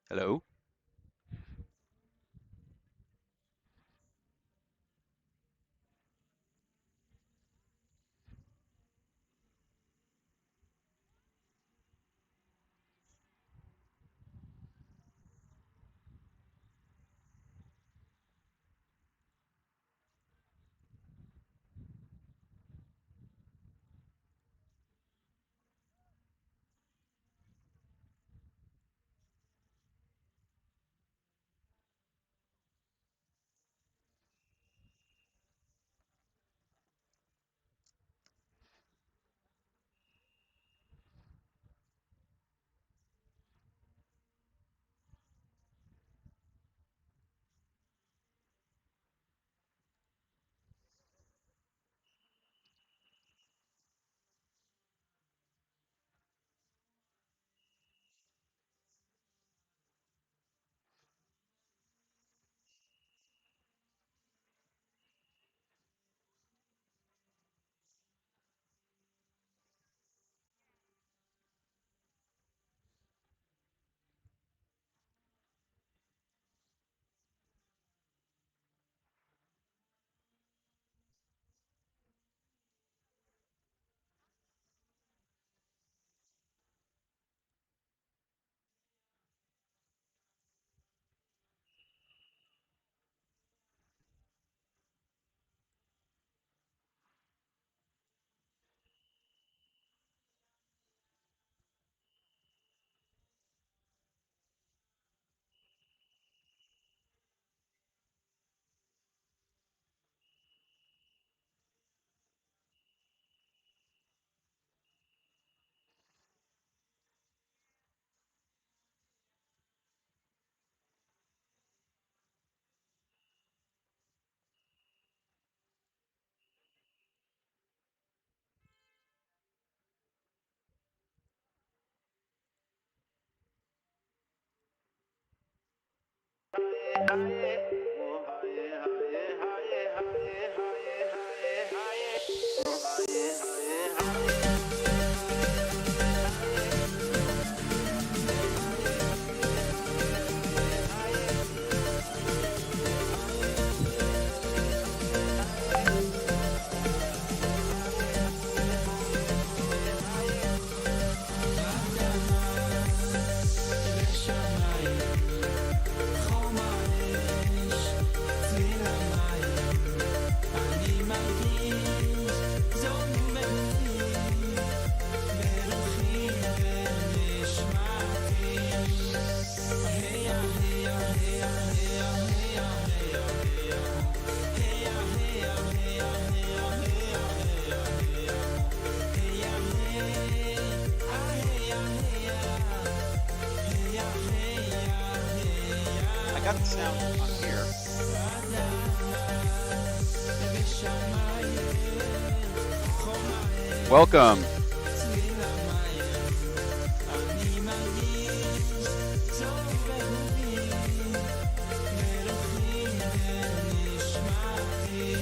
Hello. I got the sound on here. Welcome.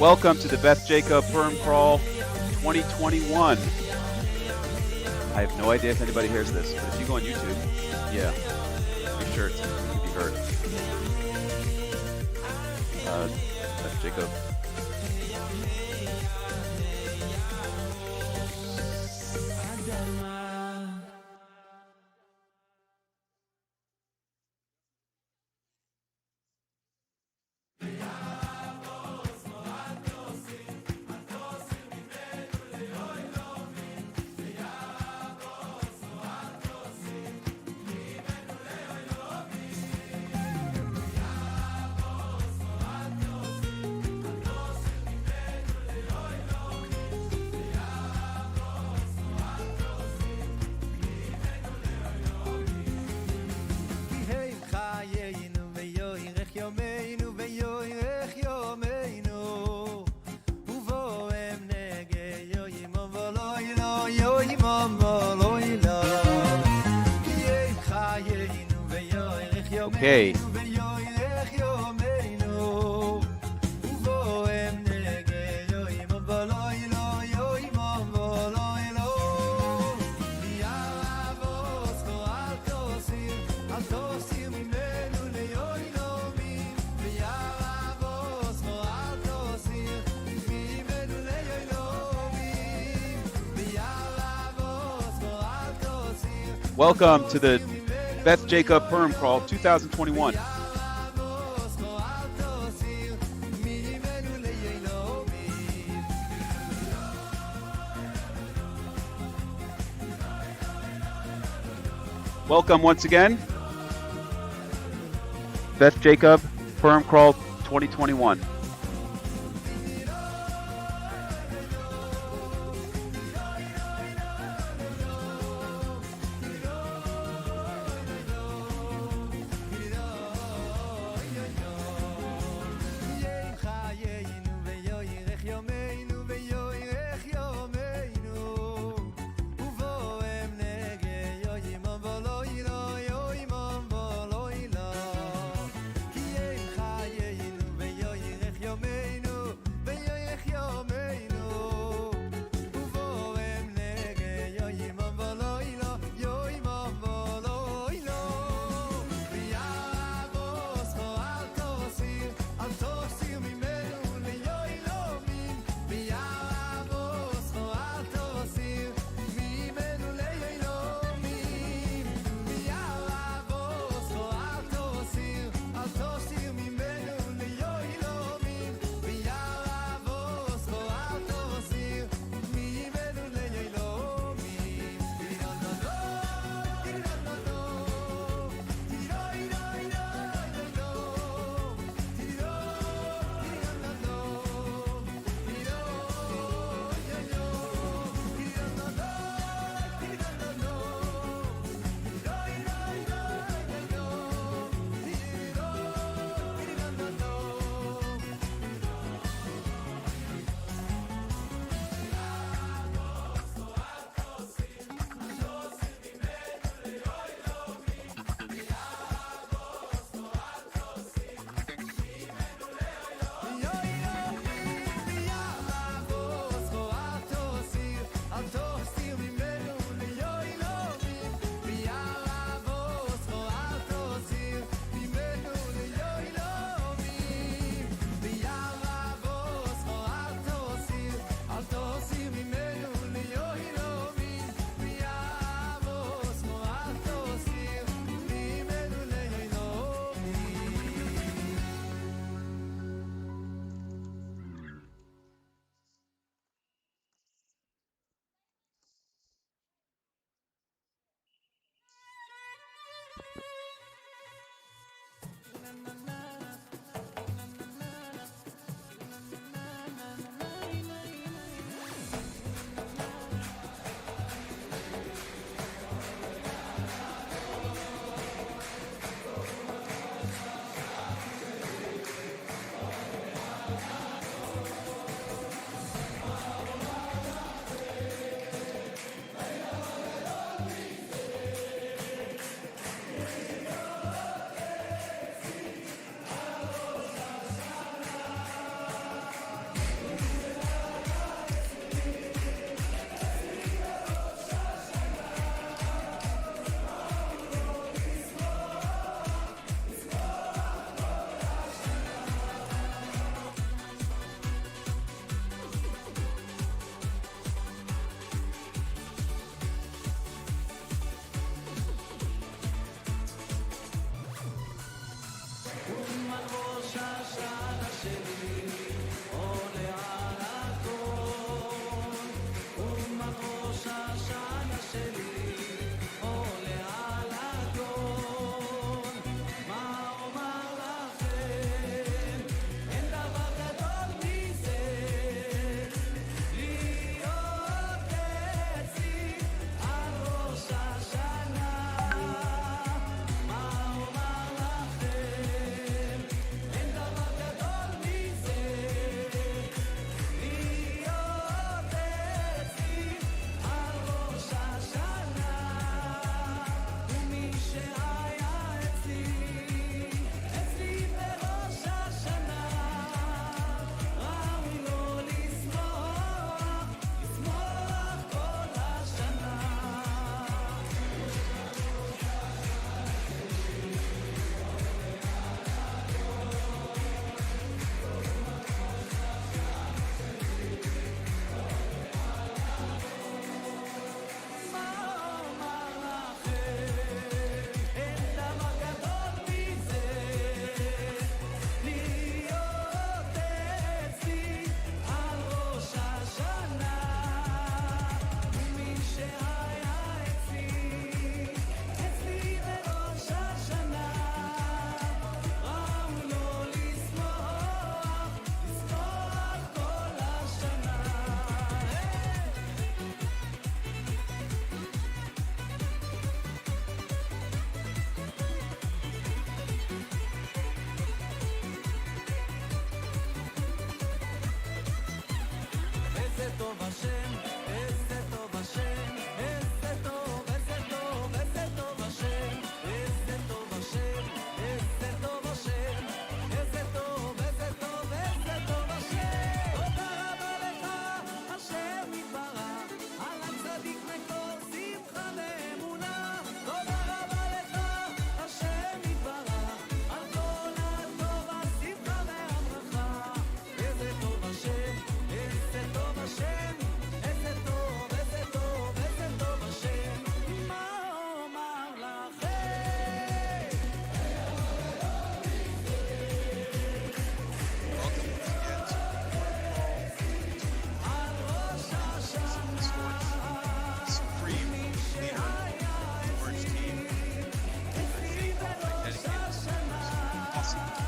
Welcome to the Beth Jacob Purim Craawl 2021. I have no idea if anybody hears this, but if you go on YouTube, yeah, be sure it can be heard. Beth Jacob. Okay. Welcome to the Beth Jacob Purim Craawl 2021. Welcome once again, Beth Jacob Purim Craawl 2021.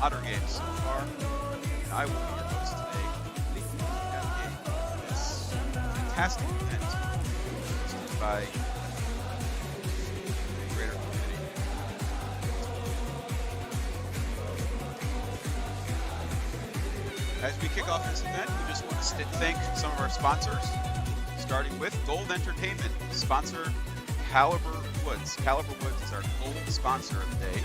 Otter games so far. And I will be your host today, navigating this fantastic event hosted by the greater community. As we kick off this event, we just want to thank some of our sponsors, starting with Gold Entertainment, sponsor Caliber Woods. Caliber Woods is our gold sponsor of the day.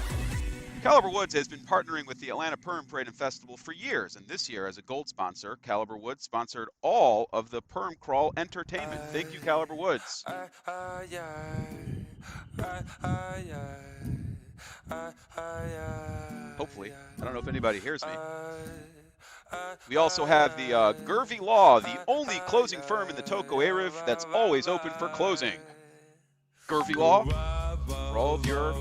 Caliber Woods has been partnering with the Atlanta Purim Parade and Festival for years, and this year, as a gold sponsor, Caliber Woods sponsored all of the Purim Craawl entertainment. Thank you, Caliber Woods. Hopefully. I don't know if anybody hears me. We also have the Gervy Law, the only closing firm in the Toko Erev that's always open for closing. Gervy Law, for all of your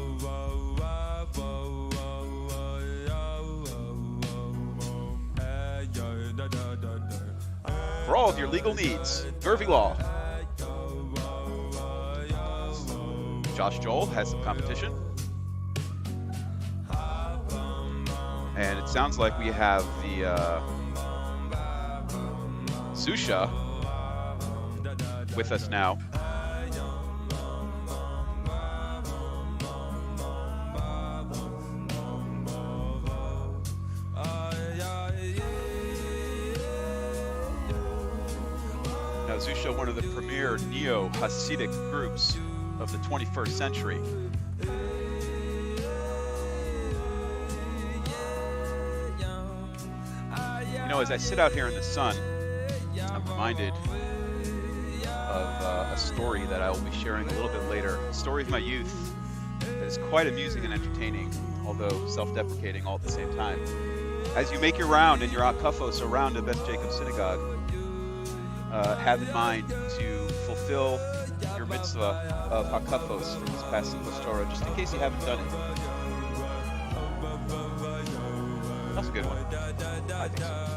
legal needs. Gervy Law. Josh Joel has some competition. And it sounds like we have the Susha with us now. Now, Susha, one of the premier neo-Hasidic groups of the 21st century. You know, as I sit out here in the sun, I'm reminded of a story that I will be sharing a little bit later. A story of my youth that is quite amusing and entertaining, although self-deprecating all at the same time. As you make your round and your akafos around the Beth Jacob Synagogue, have in mind to fulfill your mitzvah of hakafos from this past Simchas Torah, just in case you haven't done it. That's a good one. I think so.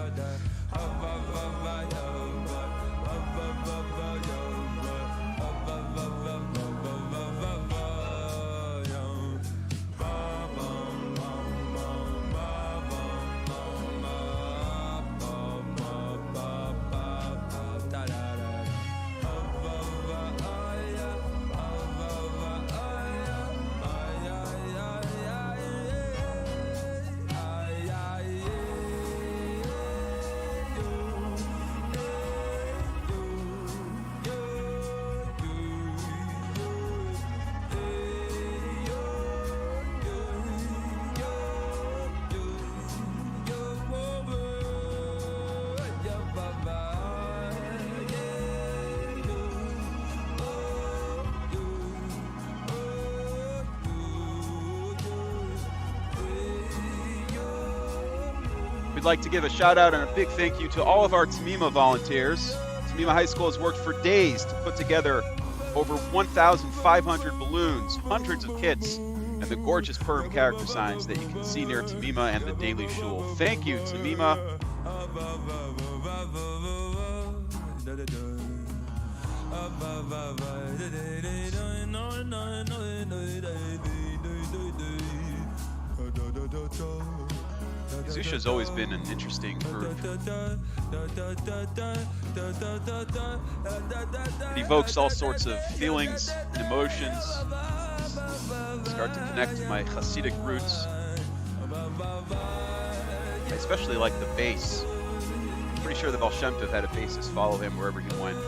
We'd like to give a shout out and a big thank you to all of our Tamima volunteers. Tamima High School has worked for days to put together over 1,500 balloons, hundreds of kits, and the gorgeous Purim character signs that you can see near Tamima and the Daily Shul. Thank you, Tamima. Zusha's always been an interesting group. It evokes all sorts of feelings and emotions. Start to connect to my Hasidic roots. I especially like the bass. I'm pretty sure the Baal Shem Tov had a bassist follow him wherever he went.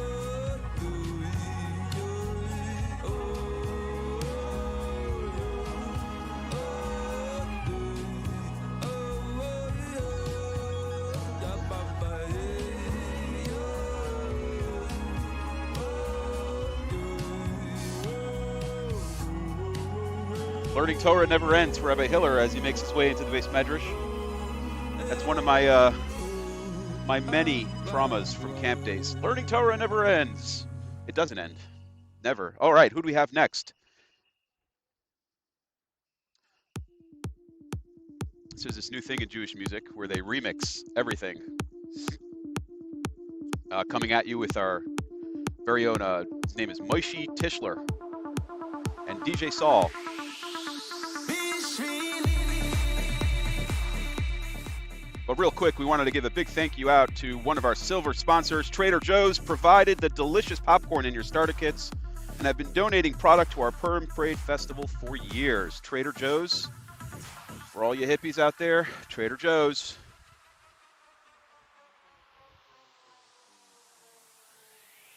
Learning Torah never ends for Rabbi Hiller as he makes his way into the base medrash. That's one of my my many traumas from camp days. Learning Torah never ends. It doesn't end. Never. All right, who do we have next? So there's this new thing in Jewish music where they remix everything. Coming at you with our very own, his name is Moshe Tischler and DJ Saul. But real quick, we wanted to give a big thank you out to one of our silver sponsors. Trader Joe's provided the delicious popcorn in your starter kits and have been donating product to our Purim Craawl Festival for years. Trader Joe's, for all you hippies out there, Trader Joe's.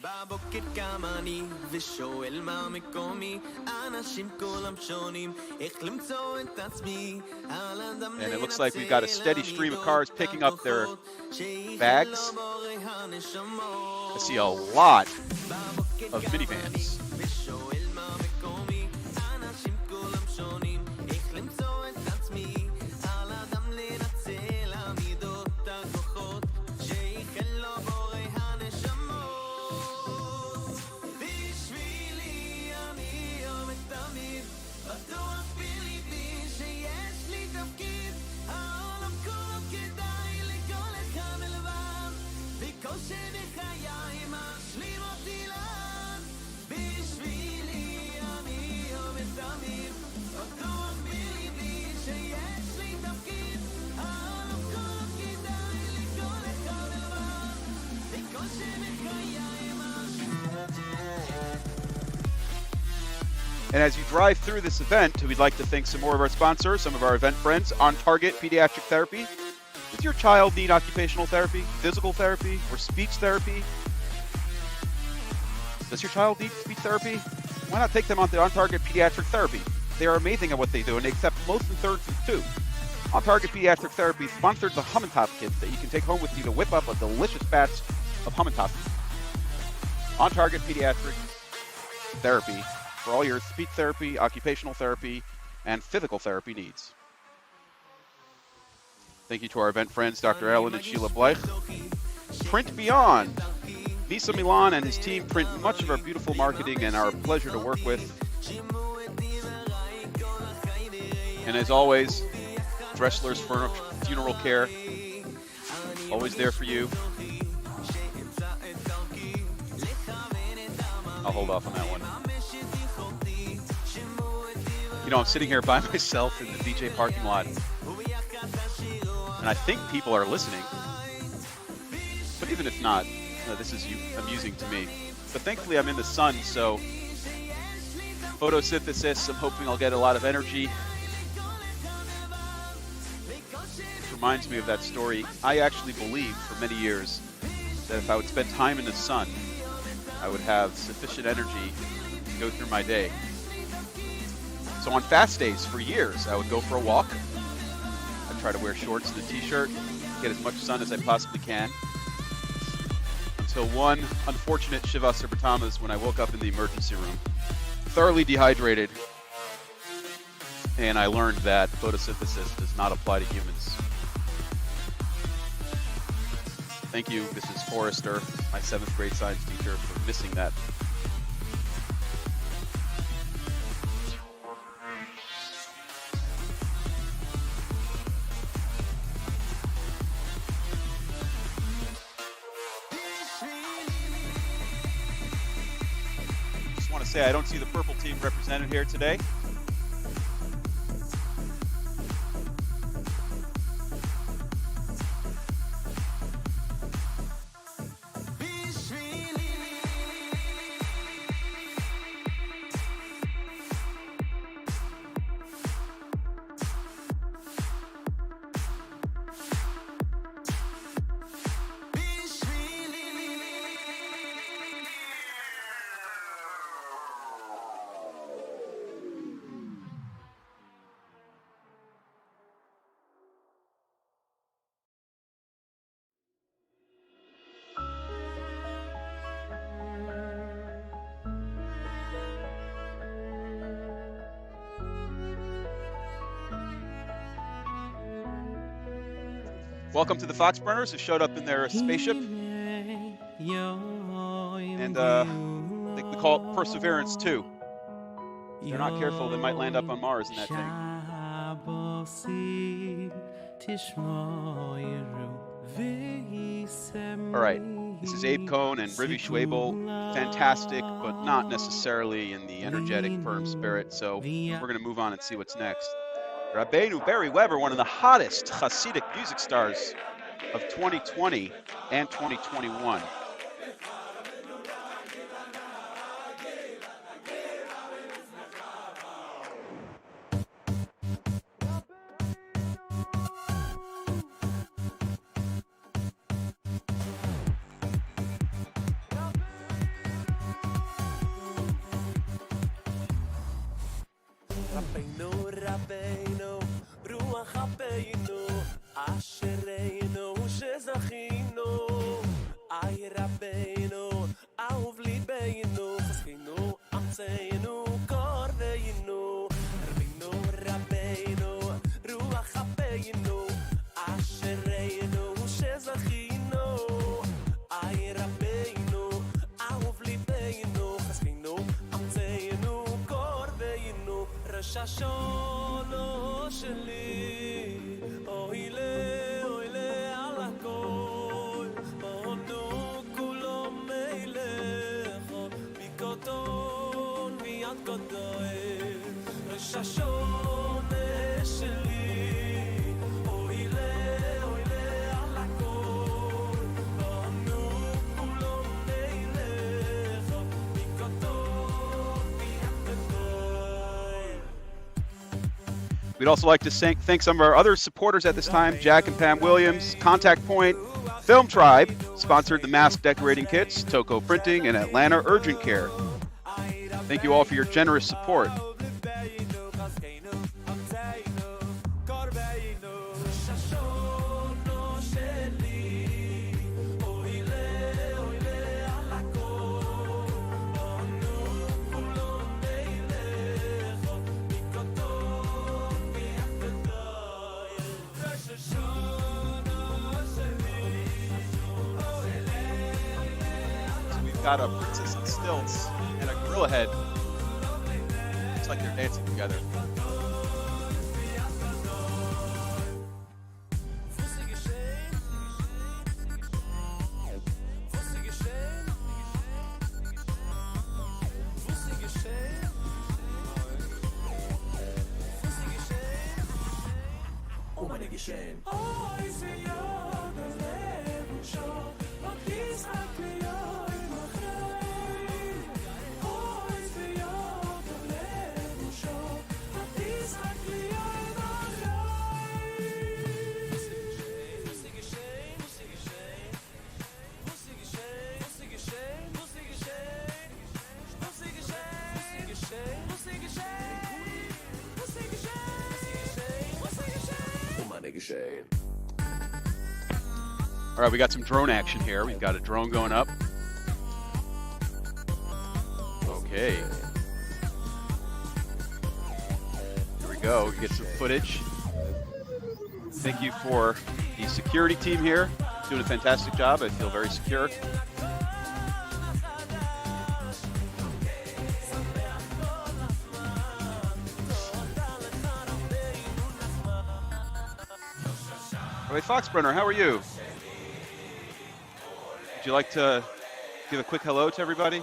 בבוקר קם אני ושואל מה מקומי אנשים כולם שונים איך למצוא את עצמי על אדם And it looks like we've got a steady stream of cars picking up their bags. I see a lot of minivans. And as you drive through this event, we'd like to thank some more of our sponsors, some of our event friends. On Target Pediatric Therapy. Does your child need occupational therapy, physical therapy, or speech therapy? Does your child need speech therapy? Why not take them on Target Pediatric Therapy? They are amazing at what they do, and they accept most and thirds too. On Target Pediatric Therapy sponsored the Hum and Top kits that you can take home with you to whip up a delicious batch of Hum and Top. On Target Pediatric Therapy for all your speech therapy, occupational therapy, and physical therapy needs. Thank you to our event friends, Dr. Ellen and Sheila Bleich. Print Beyond. Visa Milan and his team print much of our beautiful marketing and are a pleasure to work with. And as always, Dressler's Funeral Care, always there for you. I'll hold off on that one. You know, I'm sitting here by myself in the DJ parking lot, and I think people are listening. But even if not, this is amusing to me. But thankfully, I'm in the sun, so photosynthesis, I'm hoping I'll get a lot of energy. It reminds me of that story. I actually believed for many years that if I would spend time in the sun, I would have sufficient energy to go through my day. So on fast days for years, I would go for a walk. I'd try to wear shorts and a t-shirt, get as much sun as I possibly can. Until one unfortunate Shiva B'Tammuz when I woke up in the emergency room, thoroughly dehydrated, and I learned that photosynthesis does not apply to humans. Thank you, Mrs. Forrester, my 7th grade science teacher, for missing that. Just want to say I don't see the purple team represented here today. Welcome to the Fox Burners, who showed up in their spaceship. And I think we call it Perseverance 2. If they're not careful, they might land up on Mars in that thing. All right, this is Abe Cohn and Rivi Schwebel. Fantastic, but not necessarily in the energetic Purim spirit. So we're going to move on and see what's next. Rabbeinu Barry Weber, one of the hottest Hasidic music stars of 2020 and 2021. Rabbeinu, Rabbeinu, Ruach Rabbeinu, Ashereinu, Shezachinu, Ay Rabbeinu, Ahuv Libeinu, Chazkeinu, Amtzeinu, Korveinu, Rabbeinu, Rabbeinu, Ruach Rabbeinu, Ashereinu, Shezachinu, Ay Rabbeinu, Ahuv Libeinu, Chazkeinu, Amtzeinu, Korveinu, Rosh Hashanah sheli, oile al hakol, onu kulo meilecho, mikoton v'yad godol. Rosh Hashanah sheli, oile al hakol, onu kulo meilecho, mikoton v'yad godol. We'd also like to thank some of our other supporters at this time, Jack and Pam Williams, Contact Point, Film Tribe, sponsored the mask decorating kits, Toko Printing, and Atlanta Urgent Care. Thank you all for your generous support. Got a princess in stilts and a gorilla head. It's like they're dancing together. All right, we got some drone action here. We've got a drone going up. Okay. Here we go. We get some footage. Thank you for the security team here. Doing a fantastic job. I feel very secure. All right, Foxbrenner, how are you? Would you like to give a quick hello to everybody?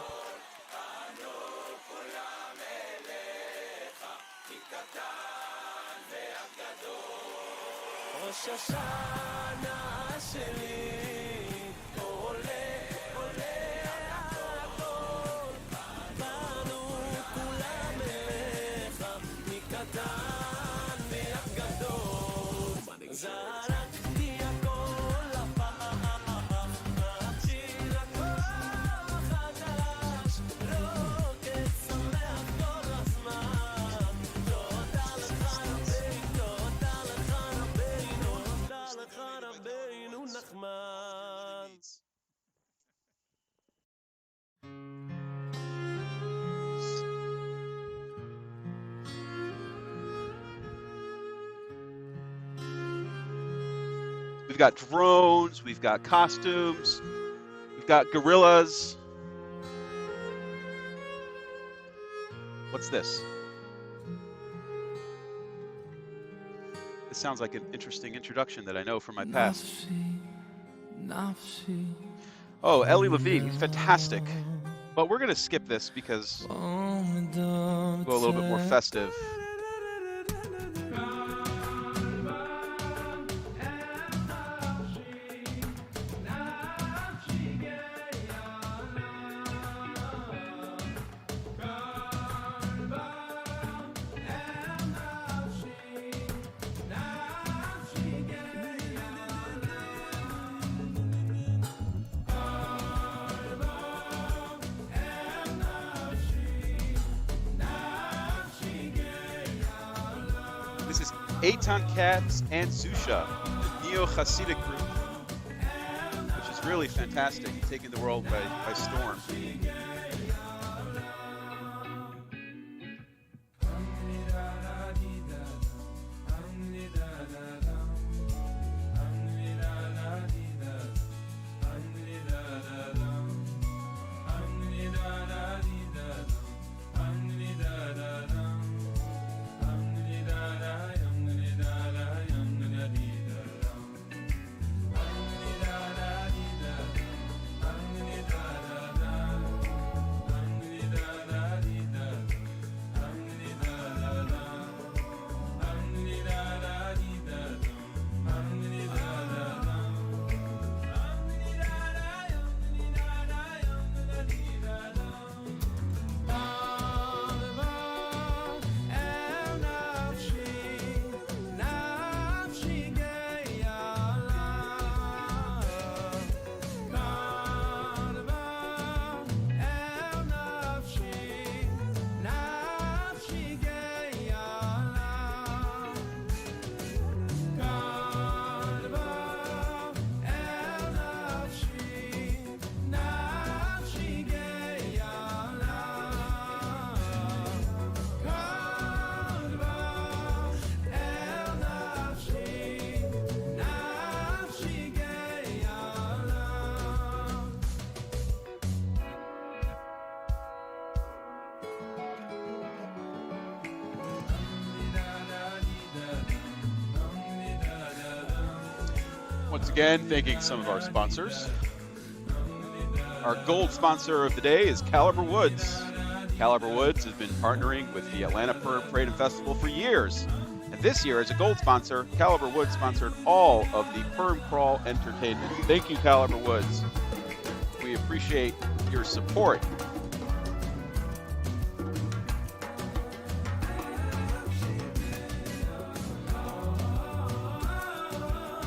We've got drones, we've got costumes, we've got gorillas. What's this? This sounds like an interesting introduction that I know from my past. Oh, Ellie Levine, he's fantastic. But we're going to skip this because we'll go a little bit more festive. Eitan Katz and Susha, the Neo-Hasidic group, which is really fantastic, taking the world by storm. Once again, thanking some of our sponsors. Our gold sponsor of the day is Caliber Woods. Caliber Woods has been partnering with the Atlanta Purim Parade and Festival for years. And this year, as a gold sponsor, Caliber Woods sponsored all of the Purim Craawl entertainment. Thank you, Caliber Woods. We appreciate your support.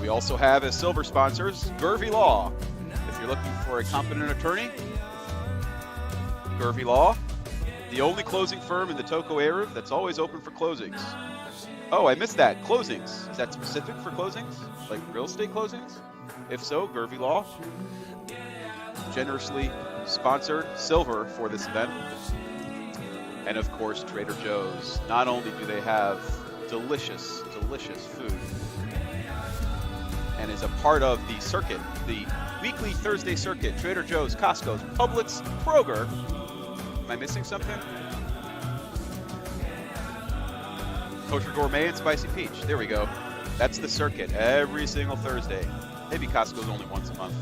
We also have as silver sponsors Gervy Law. If you're looking for a competent attorney, Gervy Law, the only closing firm in the Toko Erev that's always open for closings. Oh, I missed that. Closings. Is that specific for closings? Like real estate closings? If so, Gervy Law generously sponsored silver for this event. And of course, Trader Joe's. Not only do they have delicious, delicious food, and is a part of the circuit, the weekly Thursday circuit, Trader Joe's, Costco's, Publix, Kroger. Am I missing something? Kosher Gourmet and Spicy Peach. There we go. That's the circuit every single Thursday. Maybe Costco's only once a month.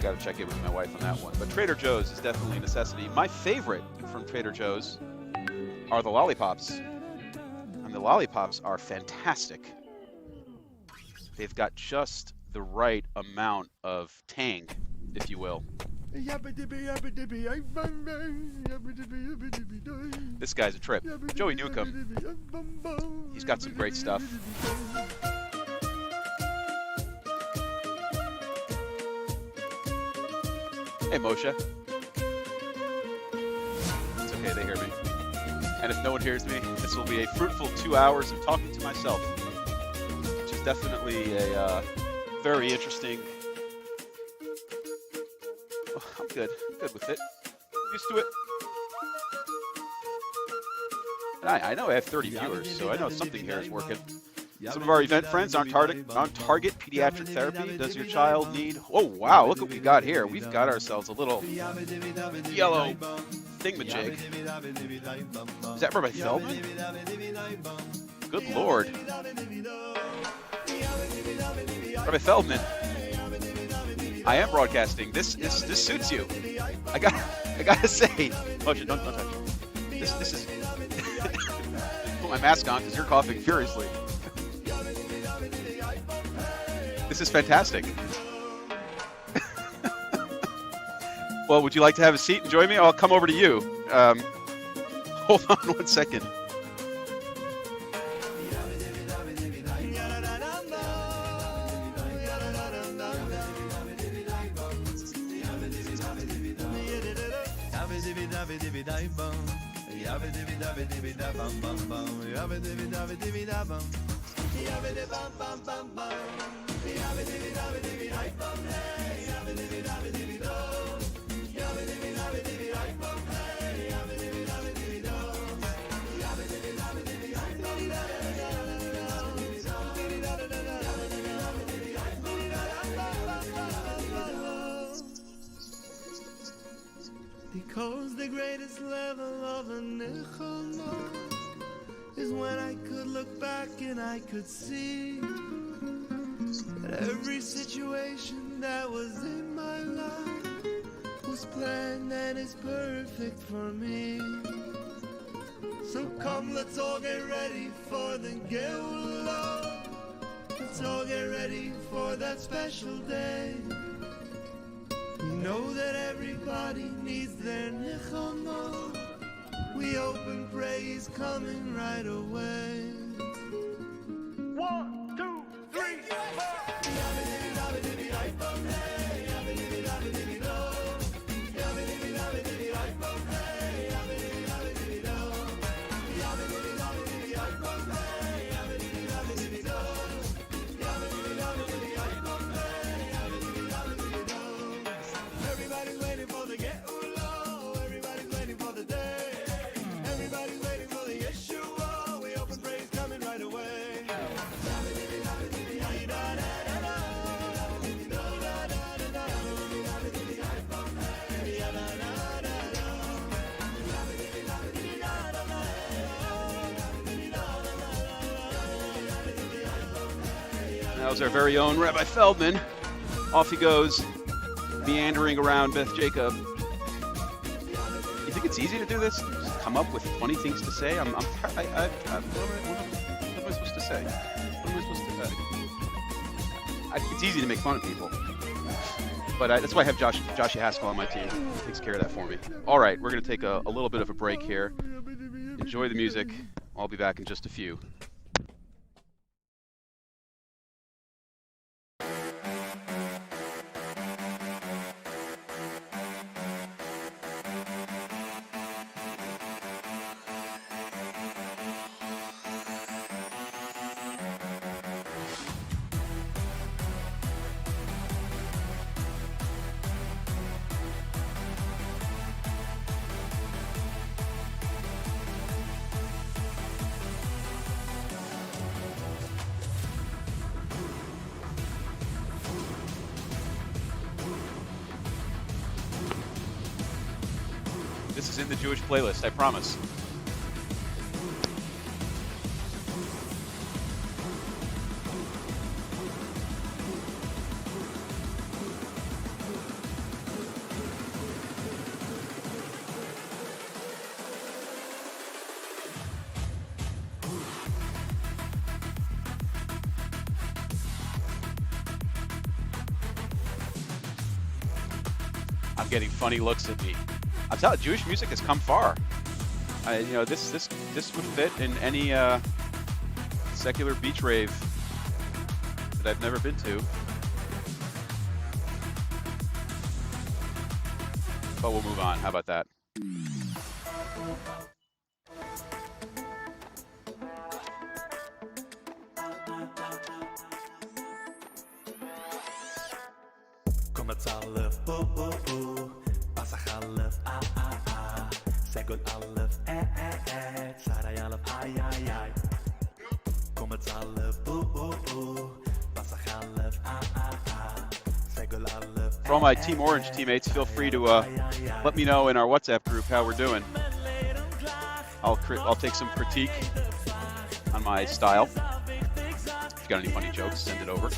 Got to check in with my wife on that one. But Trader Joe's is definitely a necessity. My favorite from Trader Joe's are the lollipops. And the lollipops are fantastic. They've got just the right amount of tang, if you will. This guy's a trip. Joey Newcomb. He's got some great stuff. Hey, Moshe. It's okay, they hear me. And if no one hears me, this will be a fruitful 2 hours of talking to myself, which is definitely a very interesting... Oh, I'm good with it. I'm used to it. And I know I have 30 viewers, so I know something here is working. Some of our event friends on target pediatric therapy. Does your child need... Oh, wow, look what we got here. We've got ourselves a little yellow thingamajig. Is that Rabbi Feldman? Good Lord. Rabbi Feldman, I am broadcasting. This suits you. I gotta say, Moshe, don't touch it. This is... Put my mask on because you're coughing furiously. This is fantastic. Well, would you like to have a seat and join me? I'll come over to you. Hold on 1 second. Because the greatest level of a nechama is when I could look back and I could see that every situation that was in my life was planned and is perfect for me. So come, let's all get ready for the Geulah. Let's all get ready for that special day. We know that everybody needs their nechama. We hope and pray he's coming right away. 1, 2, 3, 4. Everybody's waiting for the Geulah. Everybody's waiting for the day. Everybody's waiting for the Yeshua. We hope and pray he's coming right away. That was our very own Rabbi Feldman. Off he goes, meandering around Beth Jacob. You think it's easy to do this? Just come up with 20 things to say? What am I supposed to say? What am I supposed to say? It's easy to make fun of people. But that's why I have Josh Haskell on my team. He takes care of that for me. All right, we're going to take a little bit of a break here. Enjoy the music. I'll be back in just a few. This is in the Jewish playlist, I promise. I'm getting funny looks at me. I'm telling you, Jewish music has come far. This would fit in any secular beach rave that I've never been to. But we'll move on. How about that? For all my Team Orange teammates, feel free to let me know in our WhatsApp group how we're doing. I'll take some critique on my style. If you got any funny jokes, send it over.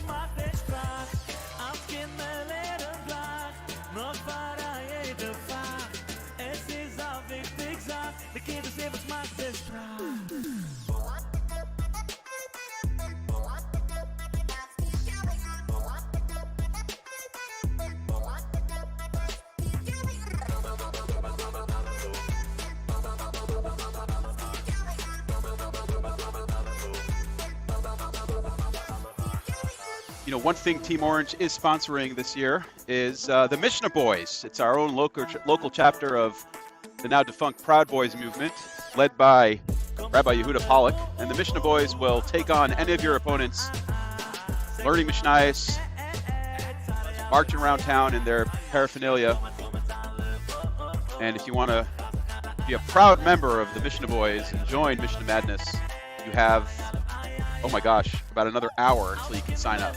One thing Team Orange is sponsoring this year is the Mishnah Boys. It's our own local chapter of the now defunct Proud Boys movement, led by Rabbi Yehuda Pollack, and the Mishnah boys will take on any of your opponents, learning Mishnayos, marching around town in their paraphernalia. And if you want to be a proud member of the Mishnah boys and join Mishnah Madness, you have, oh my gosh, about another hour until you can sign up.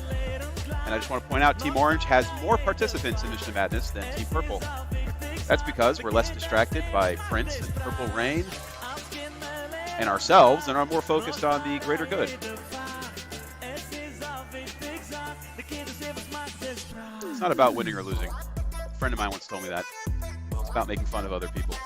And I just want to point out, Team Orange has more participants in Mishnah Madness than Team Purple. That's because we're less distracted by Prince and Purple Rain and ourselves and are more focused on the greater good. It's not about winning or losing. A friend of mine once told me that. It's about making fun of other people.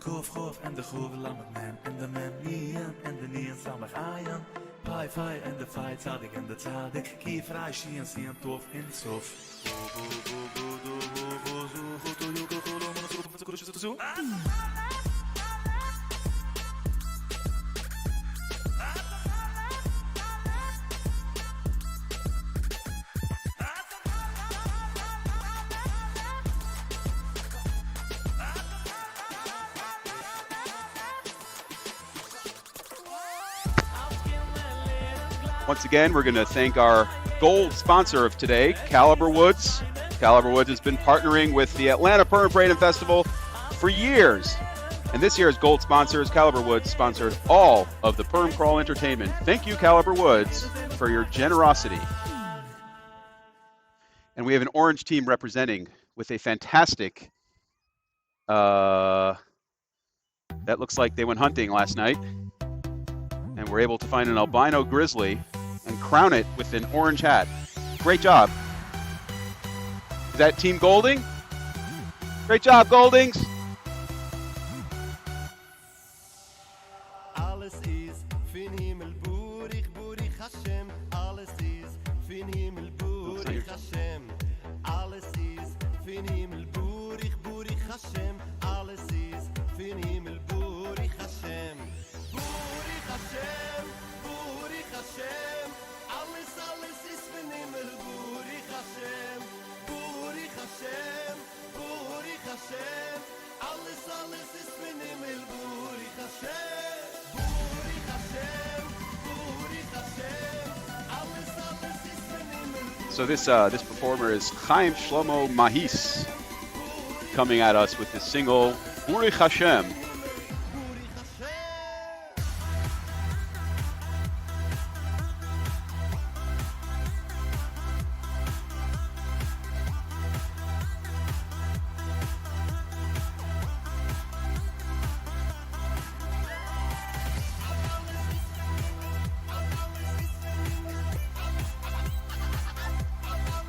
Kof en de groove lammet man en de man nien en de nien samen gaan. Pai fai en de fight zadig en de zadig. Kie vrij schien zien tof in sof. Once again, we're going to thank our gold sponsor of today, Caliber Woods. Caliber Woods has been partnering with the Atlanta Purim Parade and Festival for years. And this year's gold sponsors, Caliber Woods, sponsored all of the Purim Craawl entertainment. Thank you, Caliber Woods, for your generosity. And we have an orange team representing with a fantastic, that looks like they went hunting last night and were able to find an albino grizzly and crown it with an orange hat. Great job. Is that Team Golding? Great job, Goldings. Alles ist fin Himmel Burich, Burich Hashem. Alles ist fin Himmel Burich Hashem. Alles ist fin Himmel Burich, Burich Hashem. Alles ist fin Himmel Burich Hashem. Burich Hashem, Burich Hashem. Alles ist fin Himmel Burich Hashem. Burich Hashem, Burich Hashem. Alles ist fin Himmel Burich Hashem. Burich Hashem, Burich Hashem. Alles ist fin Himmel. So this performer is Chaim Shlomo Mahis, coming at us with the single Burich Hashem.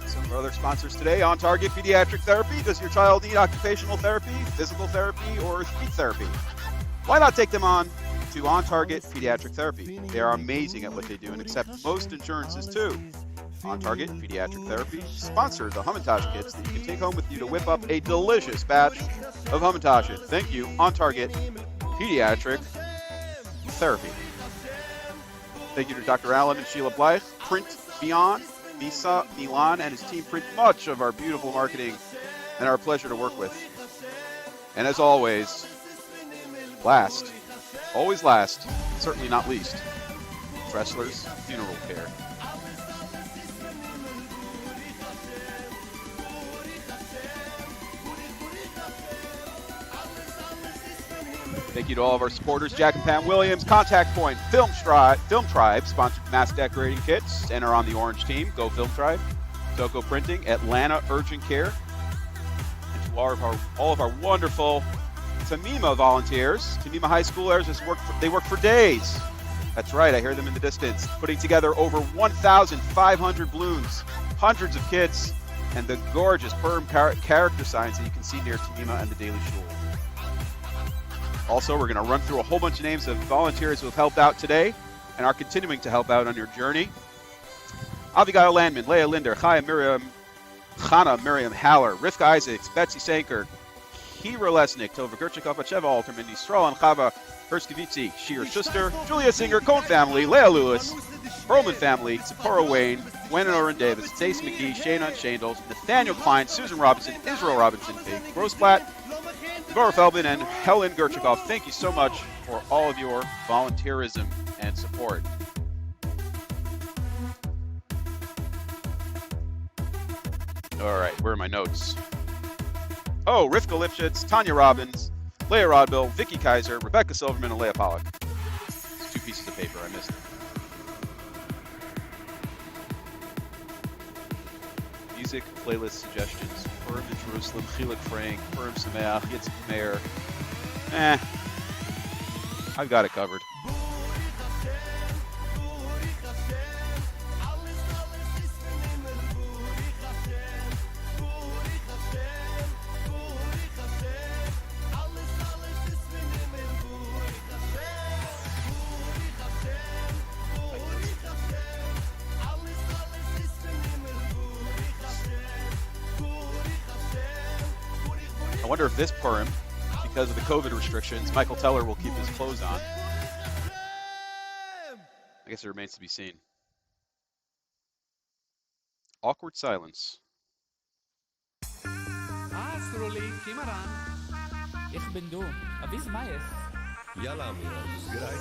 Some of our other sponsors today: On Target Pediatric Therapy. Does your child need occupational therapy, physical therapy, or speech therapy? Why not take them on to On Target Pediatric Therapy? They are amazing at what they do and accept most insurances too. On Target Pediatric Therapy sponsors the Hamantash kits that you can take home with you to whip up a delicious batch of Hamantash. Thank you, On Target Pediatric Therapy. Thank you to Dr. Allen and Sheila Blythe. Print Beyond, Misa, Milan, and his team print much of our beautiful marketing and our pleasure to work with. And as always, last, always last, certainly not least, Dressler's Funeral Care. Thank you to all of our supporters: Jack and Pam Williams, Contact Point, Film Tribe, sponsored mass decorating kits and are on the orange team. Go Film Tribe. Soko Printing, Atlanta Urgent Care, and to all of our wonderful Tamima volunteers, Tamima high schoolers. They work for days. That's right, I hear them in the distance, putting together over 1,500 balloons, hundreds of kids, and the gorgeous Purim character signs that you can see near Tamima and the Daily Shul. Also, we're going to run through a whole bunch of names of volunteers who have helped out today and are continuing to help out on your journey. Abigail Landman, Leah Linder, Chana Miriam Haller, Rivka Isaacs, Betsy Sanker, Kira Lesnick, Tova Gerchikov, Bacheva Alterman, Yisrael and Chava Herskevitzi, Sheer Schuster, Julia Singer, Cohn family, Leah Lewis, Perlman family, Sapporo Wayne, Gwen and Oren Davis, Stace McGee, Shane Unshandles, Nathaniel Klein, Susan Robinson, Israel Robinson, Big Grossblatt, Deborah Feldman, and Helen Gerchikov. Thank you so much for all of your volunteerism and support. All right, where are my notes? Oh, Rivka Lipschitz, Tanya Robbins, Leah Rodville, Vicky Kaiser, Rebecca Silverman, and Leah Pollack. It's 2 pieces of paper. I missed it. Music playlist suggestions. Purim in Jerusalem, Chiluk Frank, Purim Sameach, Yitzhak Meir. I've got it covered. I wonder if this Purim, because of the COVID restrictions, Michael Teller will keep his clothes on. I guess it remains to be seen. Awkward silence. Struli, komm mal ran. Ich bin du. Aber wie ist Meies? Yalla, Amira. Great.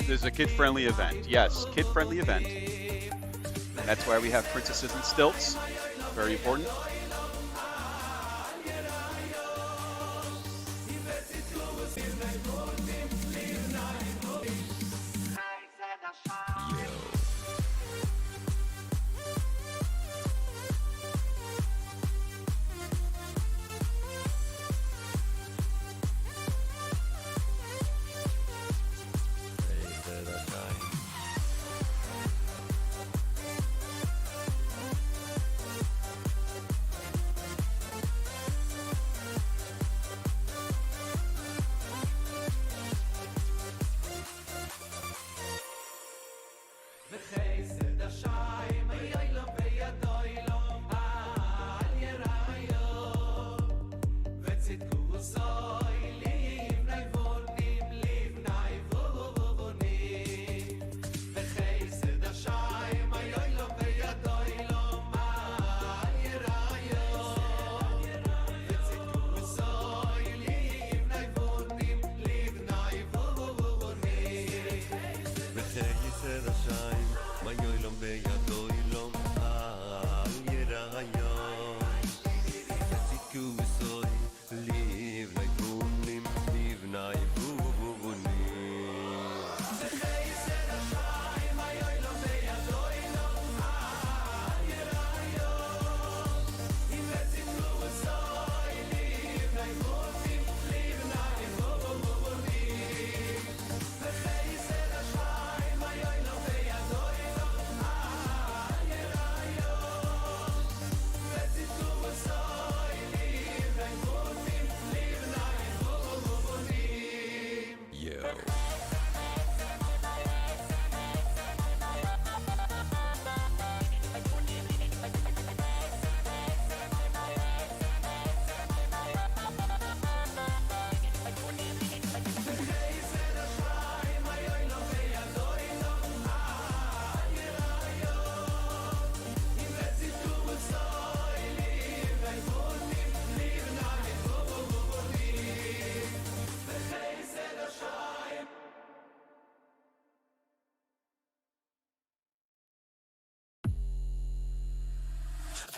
This is a kid-friendly event. Yes, kid-friendly event. That's why we have princesses and stilts. Very important.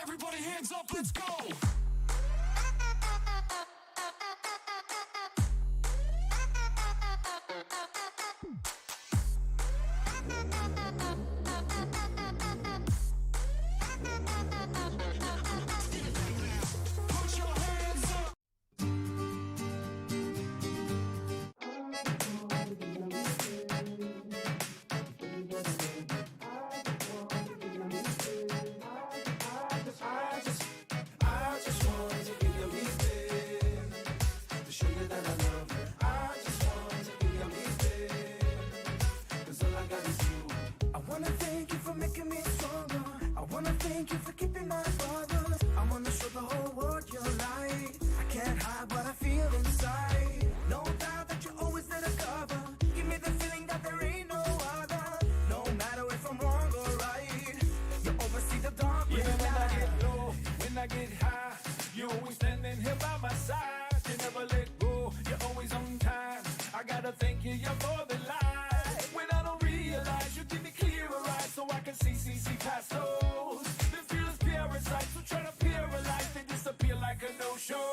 Everybody hands up, let's go. Put your hands up. I just want to give you me to show you that I love you. I just want to give you me 'cause all I got is you. I wanna thank you for making me stronger. I wanna thank you for keeping my brothers. I wanna show the whole world your light. I can't hide what I feel inside. No doubt that you're always there to cover. Give me the feeling that there ain't no other. No matter if I'm wrong or right, you oversee the dark. Yeah, when I get low, when I get high, you always standing here by my side. You never let go, you're always on time. I gotta thank you, you're more than life. When I don't realize, you give me clearer eyes so I can see past those. The feelings parasites who try to paralyze, they disappear like a no-show.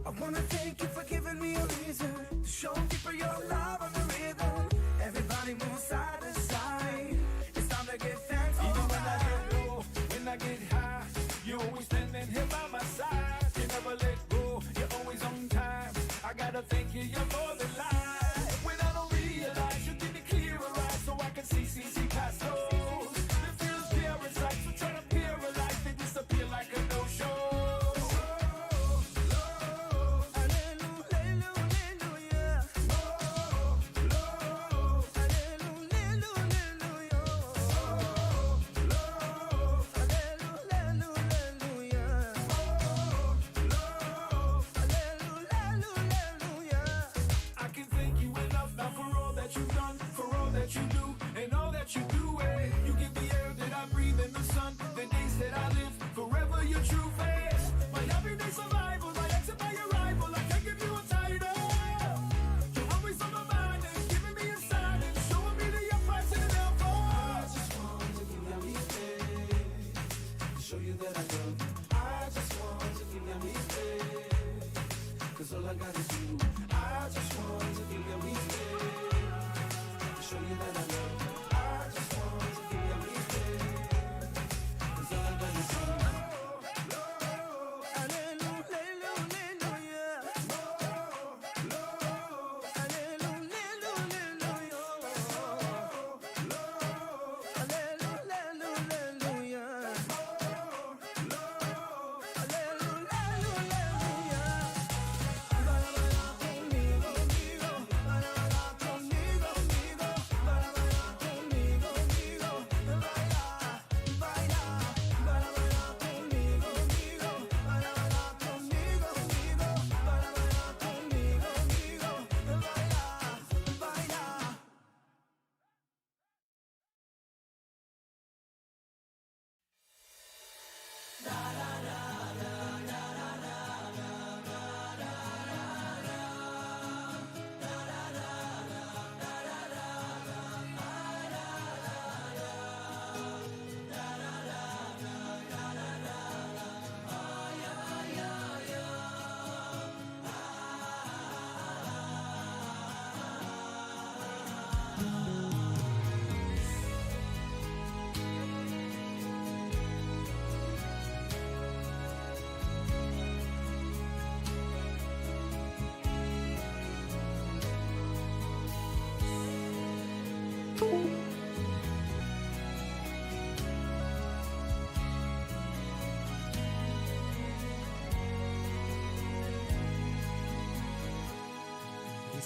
I wanna thank you for giving me a reason to show people your love on the rhythm. Everybody move side to side. It's time to give thanks. Even when I get low, when I get high, you always standing here by my side. You never let go, you're always on time. I gotta thank you, you're more than life. When I don't realize, you give me clearer eyes so I can see past those. The feels parasites who try to paralyze, they disappear like a no-show. I can thank you enough now for all that you've done, for all that you do, and all that you do. You give the air that I breathe and the sun, the days that I live, forever your true face. My everyday survival, my exit by your rival, I can't give you a title. You're always on my mind and giving me a sign and showing me that you're pricing it out for. I just want to give you me to show you that I love you. I just want to give you me 'cause all I got is you. I just want to give you me to show you that I love you. I just want to give you me 'cause all I got is you.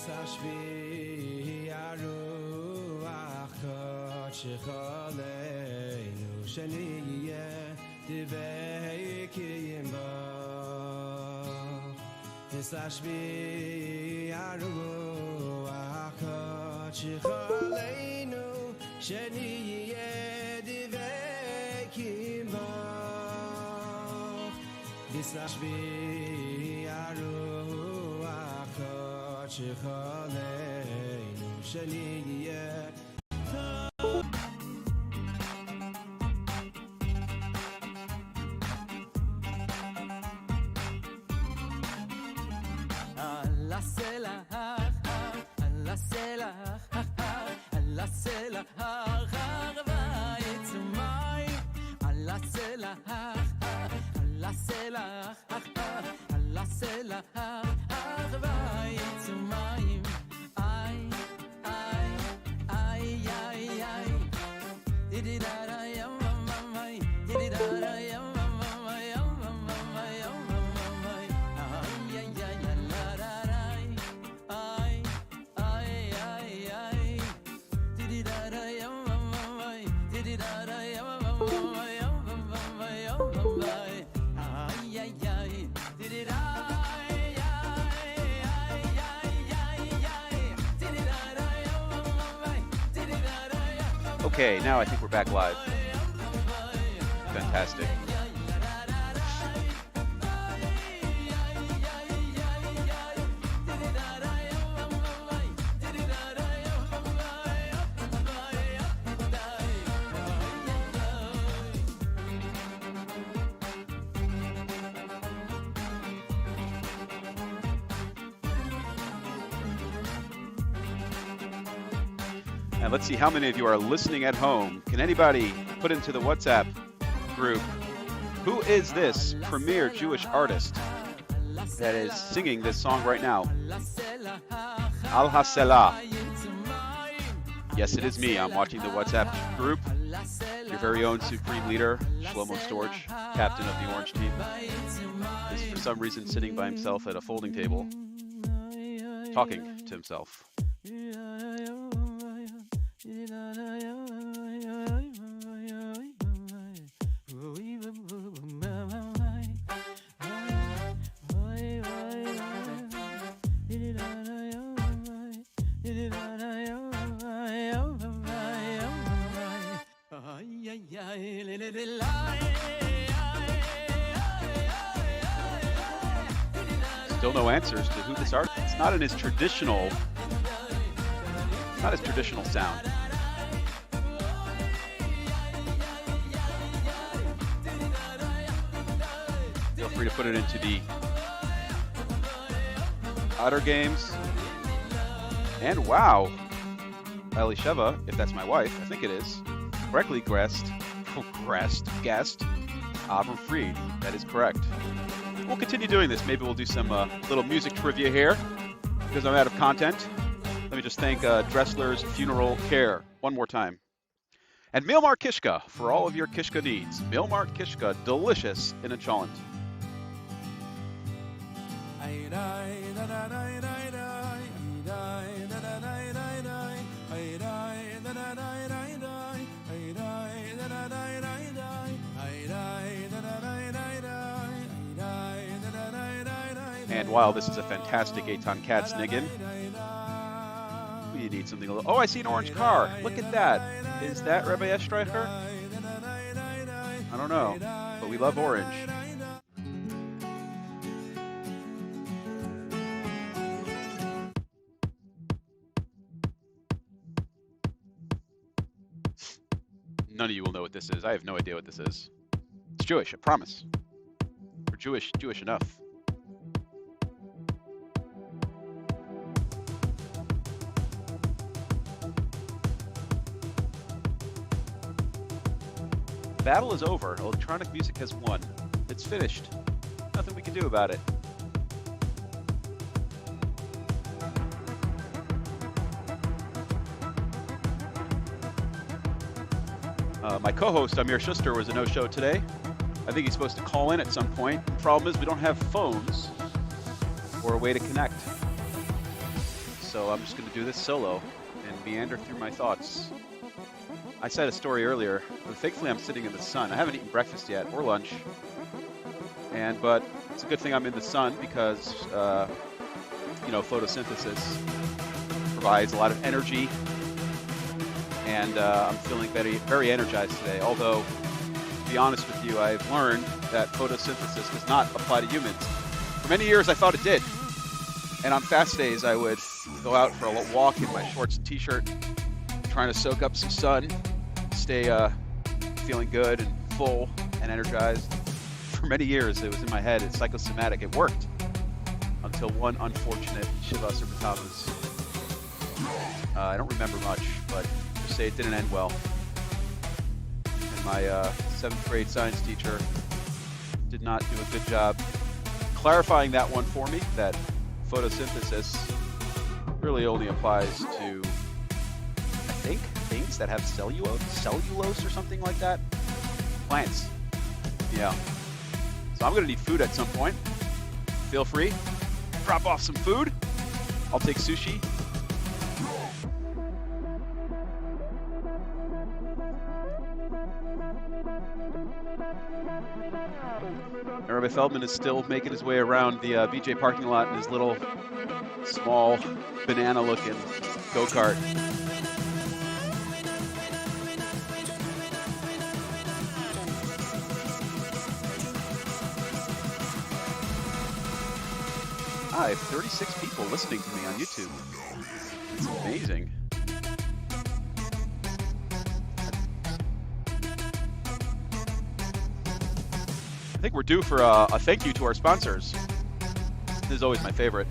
Sashvi Aruach Kodesh Chaleinu Sheniye Divei Okay, now I think we're back live. Fantastic. And let's see how many of you are listening at home. Can anybody put into the WhatsApp group, who is this premier Jewish artist that is singing this song right now? Al Haselah. Yes, it is me. I'm watching the WhatsApp group. Your very own supreme leader, Shlomo Storch, captain of the Orange team, is for some reason sitting by himself at a folding table, talking to himself. Still no answers to who this artist is. It's not in his traditional, sound. Feel free to put it into the Otter Games. And wow, Elisheva, if that's my wife, I think it is, correctly guessed Avram Fried. That is correct. We'll continue doing this. Maybe we'll do some little music trivia here because I'm out of content. Let me just thank Dressler's Funeral Care one more time. And Milmar Kishka for all of your Kishka needs. Milmar Kishka, delicious in a cholent. And while this is a fantastic Eitan Katz niggin, we need something a little... Oh, I see an orange car. Look at that. Is that Rebbe Estreicher? I don't know, but we love orange. None of you will know what this is. I have no idea what this is. It's Jewish, I promise. We're Jewish enough. The battle is over. Electronic music has won. It's finished. Nothing we can do about it. My co-host, Amir Schuster, was a no-show today. I think he's supposed to call in at some point. The problem is we don't have phones or a way to connect. So I'm just going to do this solo and meander through my thoughts. I said a story earlier, but thankfully I'm sitting in the sun. I haven't eaten breakfast yet, or lunch. But it's a good thing I'm in the sun because photosynthesis provides a lot of energy, and I'm feeling very, very energized today. Although, to be honest with you, I've learned that photosynthesis does not apply to humans. For many years, I thought it did. And on fast days, I would go out for a walk in my shorts and t-shirt, trying to soak up some sun, stay feeling good and full and energized. For many years, it was in my head. It's psychosomatic. It worked until one unfortunate Shiva Tammuz. I don't remember much, but just say it didn't end well. And my 7th grade science teacher did not do a good job clarifying that one for me, that photosynthesis really only applies to, I think, things that have cellulose or something like that. Plants. Yeah. So I'm going to need food at some point. Feel free. Drop off some food. I'll take sushi. And Rabbi Feldman is still making his way around the BJ parking lot in his little, small, banana-looking go-kart. I have 36 people listening to me on YouTube. It's amazing. I think we're due for a thank you to our sponsors. This is always my favorite.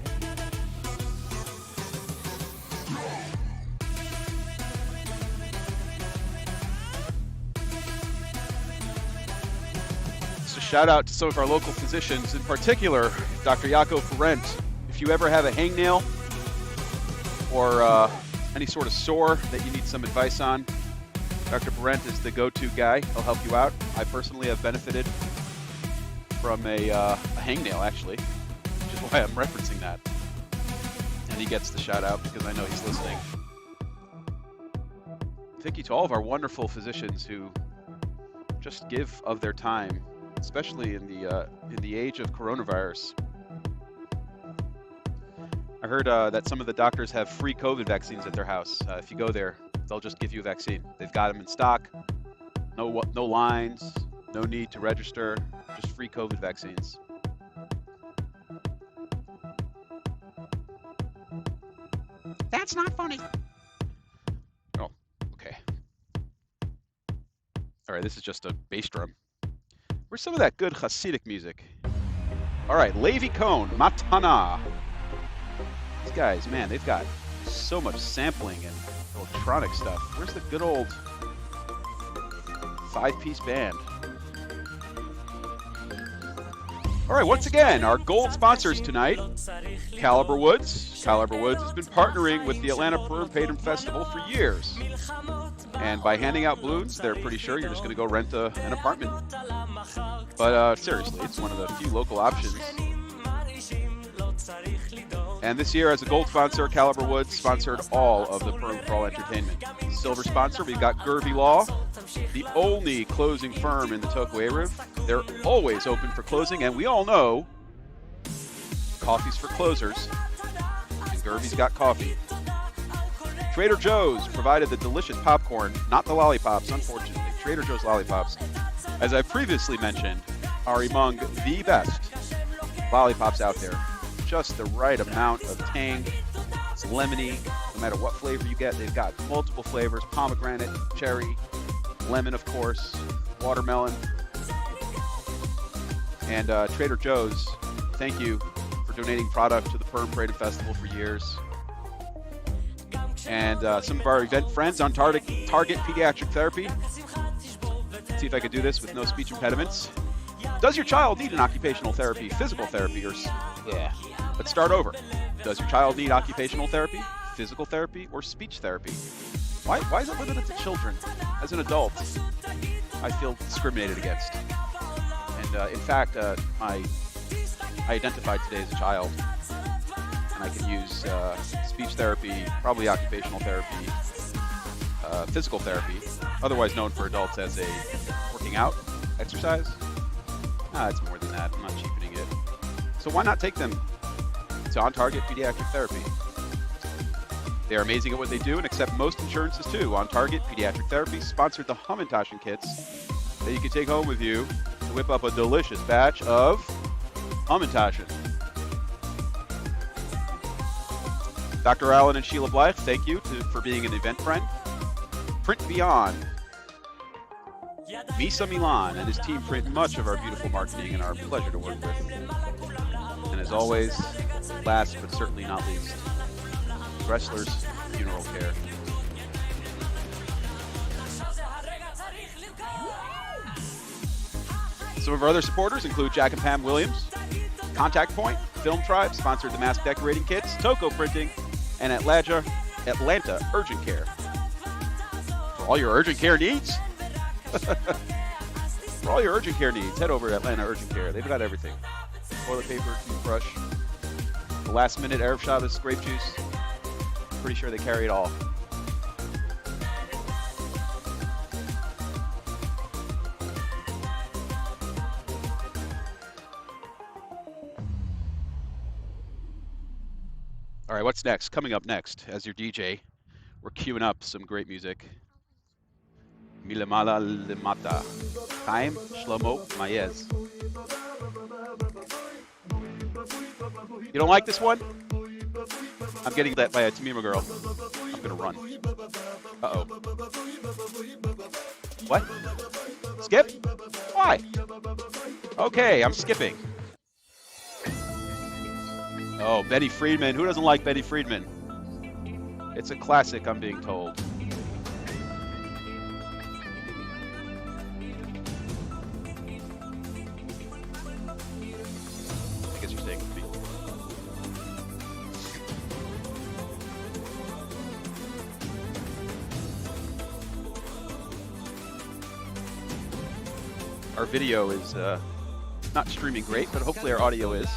Just a shout out to some of our local physicians, in particular, Dr. Yaakov Ferenc. If you ever have a hangnail or any sort of sore that you need some advice on, Dr. Ferenc is the go-to guy. He'll help you out. I personally have benefited from a hangnail, actually, which is why I'm referencing that. And he gets the shout out because I know he's listening. Thank you to all of our wonderful physicians who just give of their time, especially in the age of coronavirus. I heard that some of the doctors have free COVID vaccines at their house. If you go there, they'll just give you a vaccine. They've got them in stock. No lines, no need to register. Just free COVID vaccines. That's not funny. Oh, okay. All right, this is just a bass drum. Where's some of that good Hasidic music? All right, Levi Cohn, Matana. These guys, man, they've got so much sampling and electronic stuff. Where's the good old 5-piece band? All right, once again, our gold sponsors tonight, Caliber Woods. Caliber Woods has been partnering with the Atlanta Purim Festival for years. And by handing out balloons, they're pretty sure you're just going to go rent an apartment. But seriously, it's one of the few local options. And this year, as a gold sponsor, Caliber Woods sponsored all of the Purim Craawl entertainment. Silver sponsor, we've got Gervy Law, the only closing firm in the Tokyo Eruv. They're always open for closing, and we all know coffee's for closers, and Gervy's got coffee. Trader Joe's provided the delicious popcorn, not the lollipops, unfortunately. Trader Joe's lollipops, as I previously mentioned, are among the best lollipops out there. Just the right amount of tang. It's lemony, no matter what flavor you get. They've got multiple flavors: pomegranate, cherry, lemon, of course, watermelon. And Trader Joe's, thank you for donating product to the Purim Parade Festival for years. And some of our event friends on Target Pediatric Therapy. Let's see if I can do this with no speech impediments. Does your child need an occupational therapy, physical therapy, or... Yeah. Let's start over. Does your child need occupational therapy, physical therapy, or speech therapy? Why is it limited to children? As an adult, I feel discriminated against. And in fact, I identified today as a child, and I can use speech therapy, probably occupational therapy, physical therapy, otherwise known for adults as a working out, exercise. It's more than that. I'm not cheapening it. So why not take them to On Target Pediatric Therapy? They are amazing at what they do and accept most insurances too. On Target Pediatric Therapy sponsored the Hamantaschen kits that you can take home with you to whip up a delicious batch of Hamantaschen. Dr. Allen and Sheila Blythe, thank you for being an event friend. Print Beyond, Misa Milan and his team print much of our beautiful marketing and are a pleasure to work with. And as always, last but certainly not least, Wrestlers Funeral Care. Some of our other supporters include Jack and Pam Williams, Contact Point, Film Tribe, sponsored the mask decorating kits, Toco Printing, and Atlanta Urgent Care. For all your urgent care needs, for all your urgent care needs, head over to Atlanta Urgent Care. They've got everything. Toilet paper, toothbrush, the last minute Erev Shabbos grape juice. Pretty sure they carry it all. All right, what's next? Coming up next, as your DJ, we're queuing up some great music. Milamala Limata, Chaim Shlomo Mayez. You don't like this one? I'm getting that by a Tamima girl. I'm gonna run. Uh-oh. What? Skip? Why? Okay, I'm skipping. Oh, Betty Friedman. Who doesn't like Betty Friedman? It's a classic, I'm being told. I guess you're staying with me. Our video is not streaming great, but hopefully our audio is.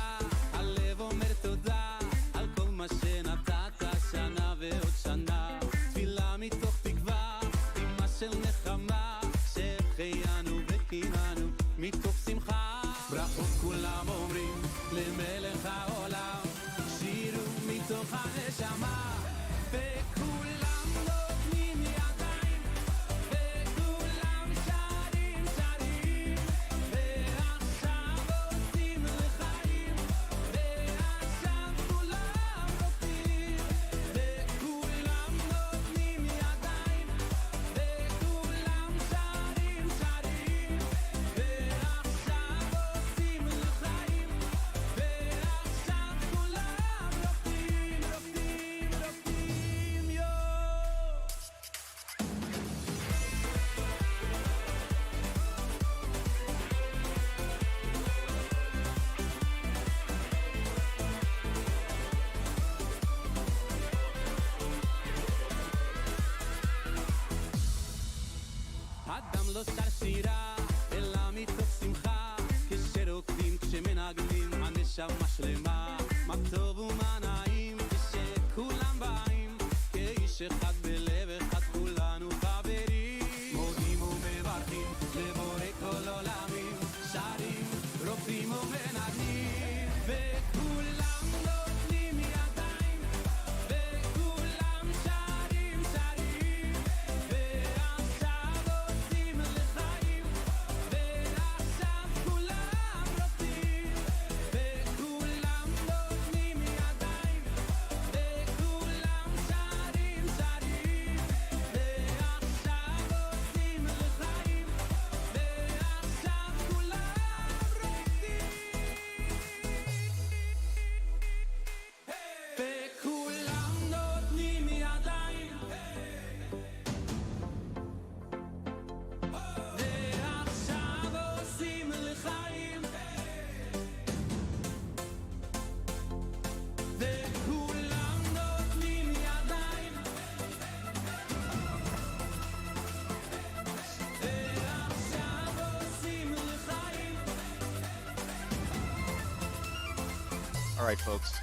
All right, folks.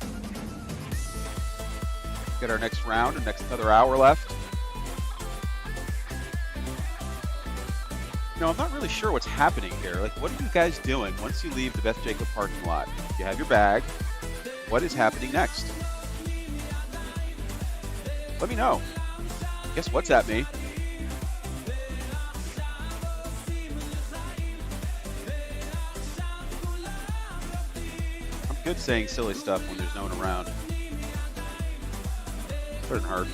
Get our next round and another hour left. I'm not really sure what's happening here. Like, what are you guys doing once you leave the Beth Jacob parking lot? You have your bag. What is happening next? Let me know. Guess WhatsApp me. I'm good saying silly stuff when there's no one around. Better than hard.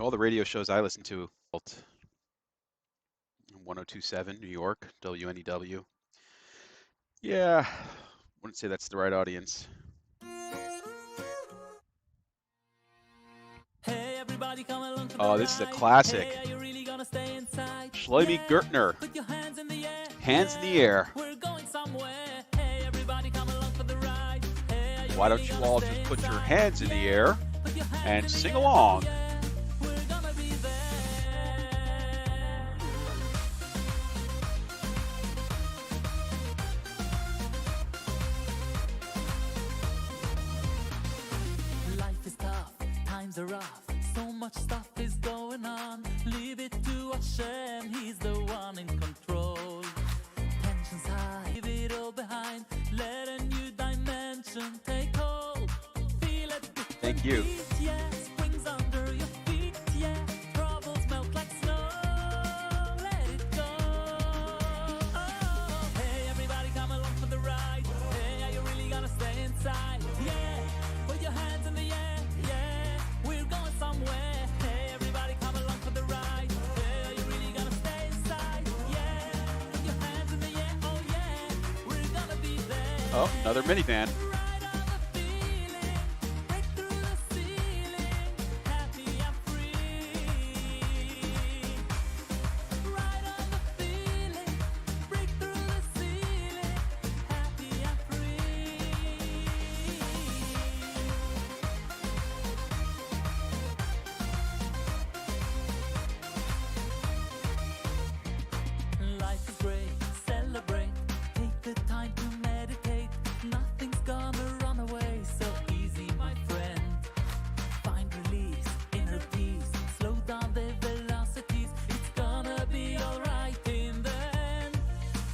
All the radio shows I listen to, 1027 New York, WNEW. Yeah, wouldn't say that's the right audience. Hey, everybody come along for Oh, the this is a ride. classic. Hey, are you really gonna stay inside? Shlomi Yeah. Gertner, Put your hands in the air. Hands in the Air. We're going somewhere. Hey, everybody come along for the ride. Hey, are you Why don't really you gonna all stay just put your inside? hands in the air Put your hands in and the sing air. along? Yeah, we're gonna be there. Life is tough, times are rough, so much stuff is going on. Leave it to Hashem, He's the one in control. Tensions high, leave it all behind. Let a new dimension take hold. Feel it. Thank you. Yeah, springs under your feet. Yeah, troubles melt like snow. Let it go. Oh, hey, everybody come along for the ride. Hey, are you really gonna stay inside? Yeah, put your hands in the air. Yeah, we're going somewhere. Hey, everybody come along for the ride. Hey, are you really gonna stay inside? Yeah, put your hands in the air. Oh yeah, we're gonna be there. Oh, another minivan. Ride on the feeling, break through the ceiling, happy and free. Ride on the feeling, break through the ceiling, happy and free. Life is great, celebrate, take the time to meditate. Nothing's gonna run away so easy, my friend. Find release, inner peace, slow down the velocities. It's gonna be alright in the end.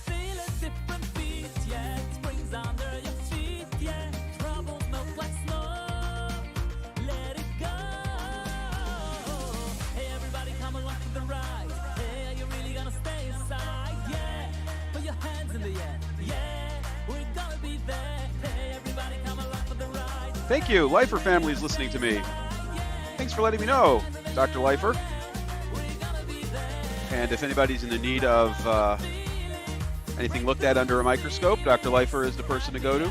Feel a different beat, yeah, springs under your feet, yeah. Troubles melt like snow, let it go. Hey, everybody come along for the ride. Hey, are you really gonna stay inside? Yeah, put your hands in the air. Yeah, we're gonna be there. Hey, everybody come along for the ride. Thank you. Lifer family is listening to me. Thanks for letting me know, Dr. Lifer. And if anybody's in the need of anything looked at under a microscope, Dr. Lifer is the person to go to.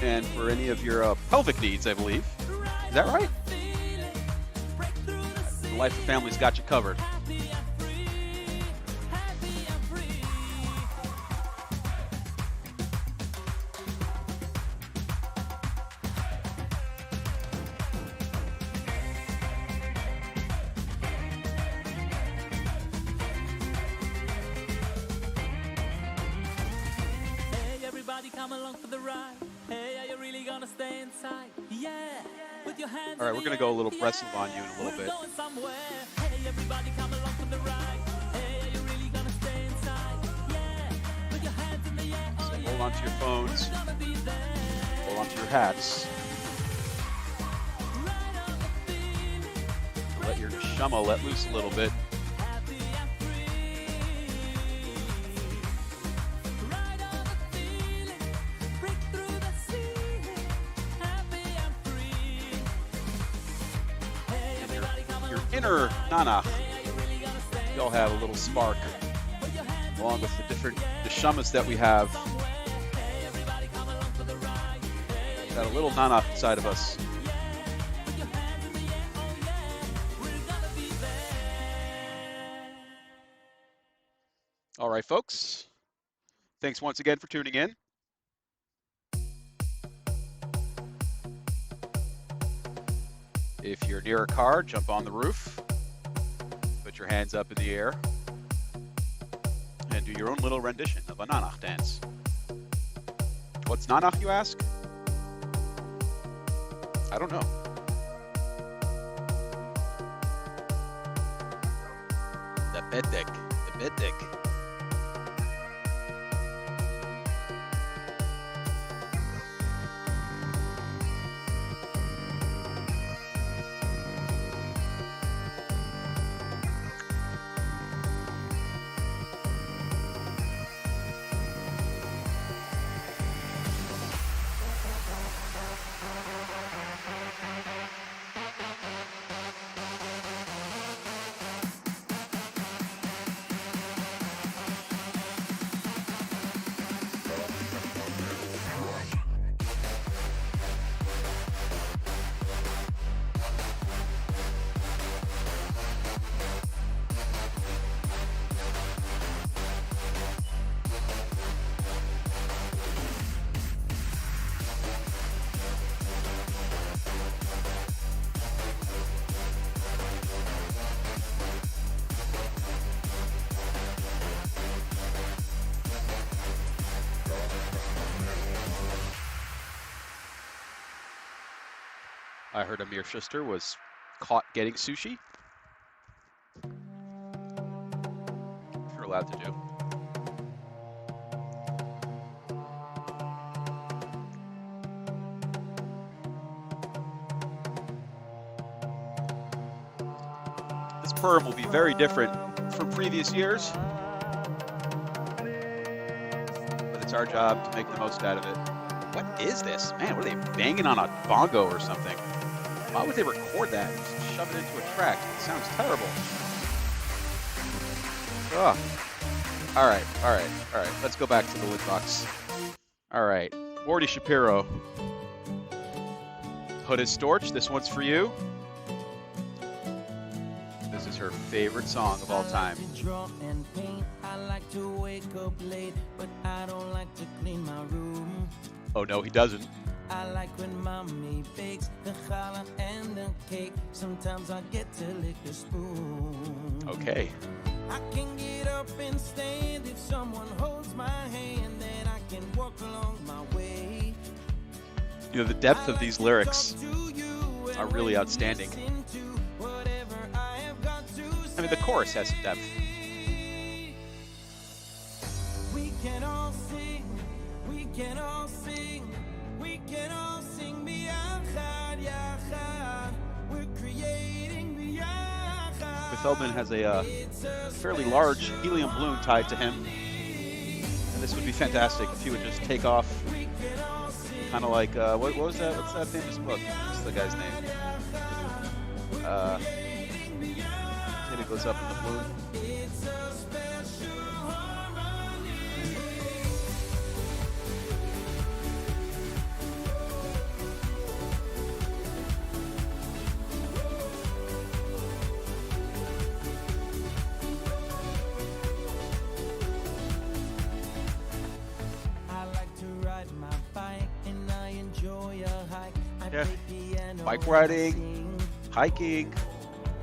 And for any of your pelvic needs, I believe. Is that right? The Lifer family's got you covered. Hey, everybody come along for the ride. Hey, are you really gonna stay inside? Yeah, put your hands All right, in we're the going to go a air. little aggressive on you in a little We're bit. going somewhere. Hey, everybody come along for the ride. Hey, are you really gonna stay inside? Yeah, put your hands in the air. Oh, yeah. Hold on to your phones. We're gonna be there. Hold on to your hats. Ride on the feeling, Let your neshama let loose a little bit. happy and free. Ride on the feeling, break through the ceiling, happy and free. Hey, everybody come Your along for the inner ride. nana. Hey, are you really gonna stay You all have a little spark, Put your hands in along with the different neshamas that we have. somewhere. Hey, everybody come along for the ride. Hey, Got a little nana inside of us. put your hands in the air. Oh yeah, we're gonna be there. All right, folks. Thanks once again for tuning in. If you're near a car, jump on the roof. Put your hands up in the air. And do your own little rendition of a Nanach dance. What's Nanach, you ask? I don't know. The Bedek. The Bedek. I heard Amir Schuster was caught getting sushi. If you're allowed to do. This Purim will be very different from previous years, but it's our job to make the most out of it. What is this? Man, what are they banging on a bongo or something? Why would they record that and just shove it into a track? It sounds terrible. Ugh. All right. Let's go back to the wood box. All right. Morty Shapiro. Hooded Storch, this one's for you. This is her favorite song of all time. I like to wake up late, but I don't like to clean my room. Oh no, he doesn't. I like when mommy bakes the challah and the cake. Sometimes I get to lick the spoon. Okay. I can get up and stand if someone holds my hand, then I can walk along my way. You know, the depth of these lyrics are really outstanding. I mean, the chorus has some depth. We can all sing, we can all sing, we can all sing biyachad, yachad. We're creating biyachad. Feldman has a fairly large helium balloon tied to him. And this would be fantastic if he would just take off. Kind of like, what was that? What's that famous book? What's the guy's name? It goes up in the balloon. Yeah. Bike riding, hiking,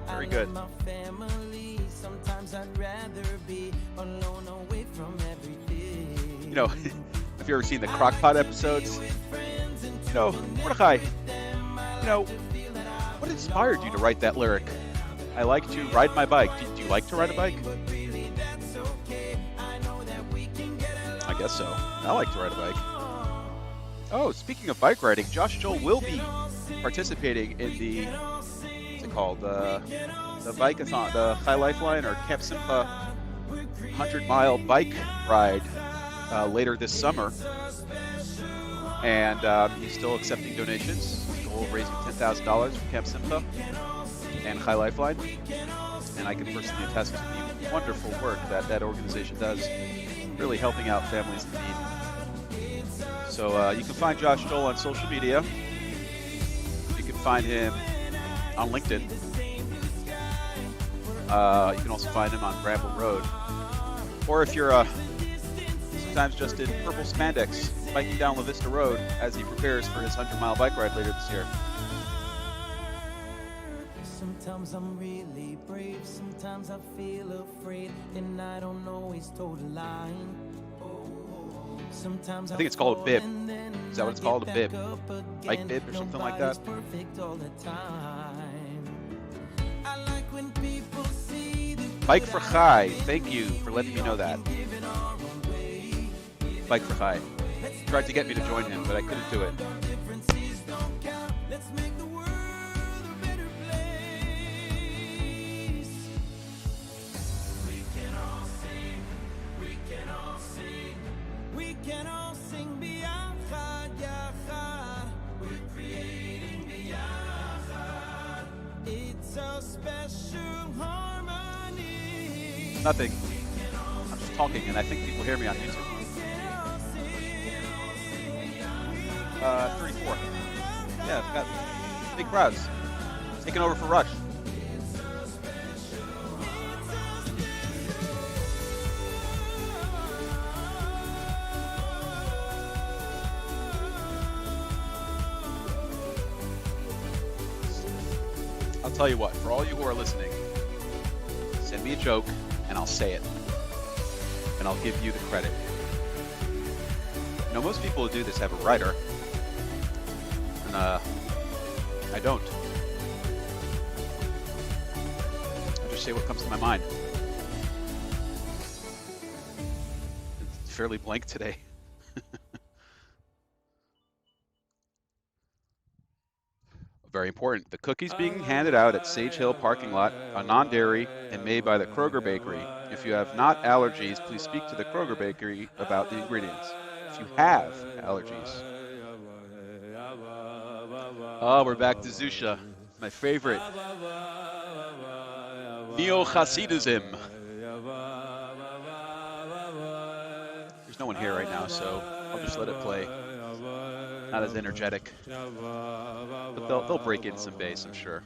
very good. You know, have you ever seen the Crockpot episodes? You know, Mordechai, you know, what inspired you to write that lyric? I like to ride my bike. Do you like to ride a bike? I guess so. I like to ride a bike. Oh, speaking of bike riding, Josh Joel will be participating in the, what's it called, the bike-a-thon, the High Lifeline or Camp Simcha 100-mile bike ride later this summer. And he's still accepting donations. His goal of raising $10,000 for Camp Simcha and High Lifeline. And I can personally attest to the wonderful work that that organization does, really helping out families in need. So you can find Josh Joel on social media. You can find him on LinkedIn. You can also find him on Bramble Road. Or if you're sometimes just in purple spandex, biking down La Vista Road as he prepares for his 100-mile bike ride later this year. Sometimes I'm really brave, sometimes I feel afraid, and I don't always toe the line. Sometimes I think it's called a bib. fall and then Is that what it's I called? A get bib? back up Bike again. bib or something like that? Nobody's perfect all the time. I like when people see the Bike good for I Chai. have in Thank you me. for letting me know that. We give it all away. Bike for Chai. Tried to get me to join him, but I couldn't do it. Differences don't count. Let's make the world a better place. We can all sing. We can all sing. We can all sing biyachad, yachad. We're creating biyachad. It's a special harmony. Nothing. I'm just talking, and I think people hear me on YouTube. 34. Yeah, I've got big crowds. Taking over for Rush. I'll tell you what, for all you who are listening, send me a joke and I'll say it. And I'll give you the credit. You know, most people who do this have a writer. And I don't. I just say what comes to my mind. It's fairly blank today. Very important. The cookies being handed out at Sage Hill parking lot are non-dairy and made by the Kroger Bakery. If you have not allergies, please speak to the Kroger Bakery about the ingredients. If you have allergies. Oh, we're back to Zusha, my favorite. Neo-Hasidism. There's no one here right now, so I'll just let it play. Not as energetic. But they'll break in some bass, I'm sure.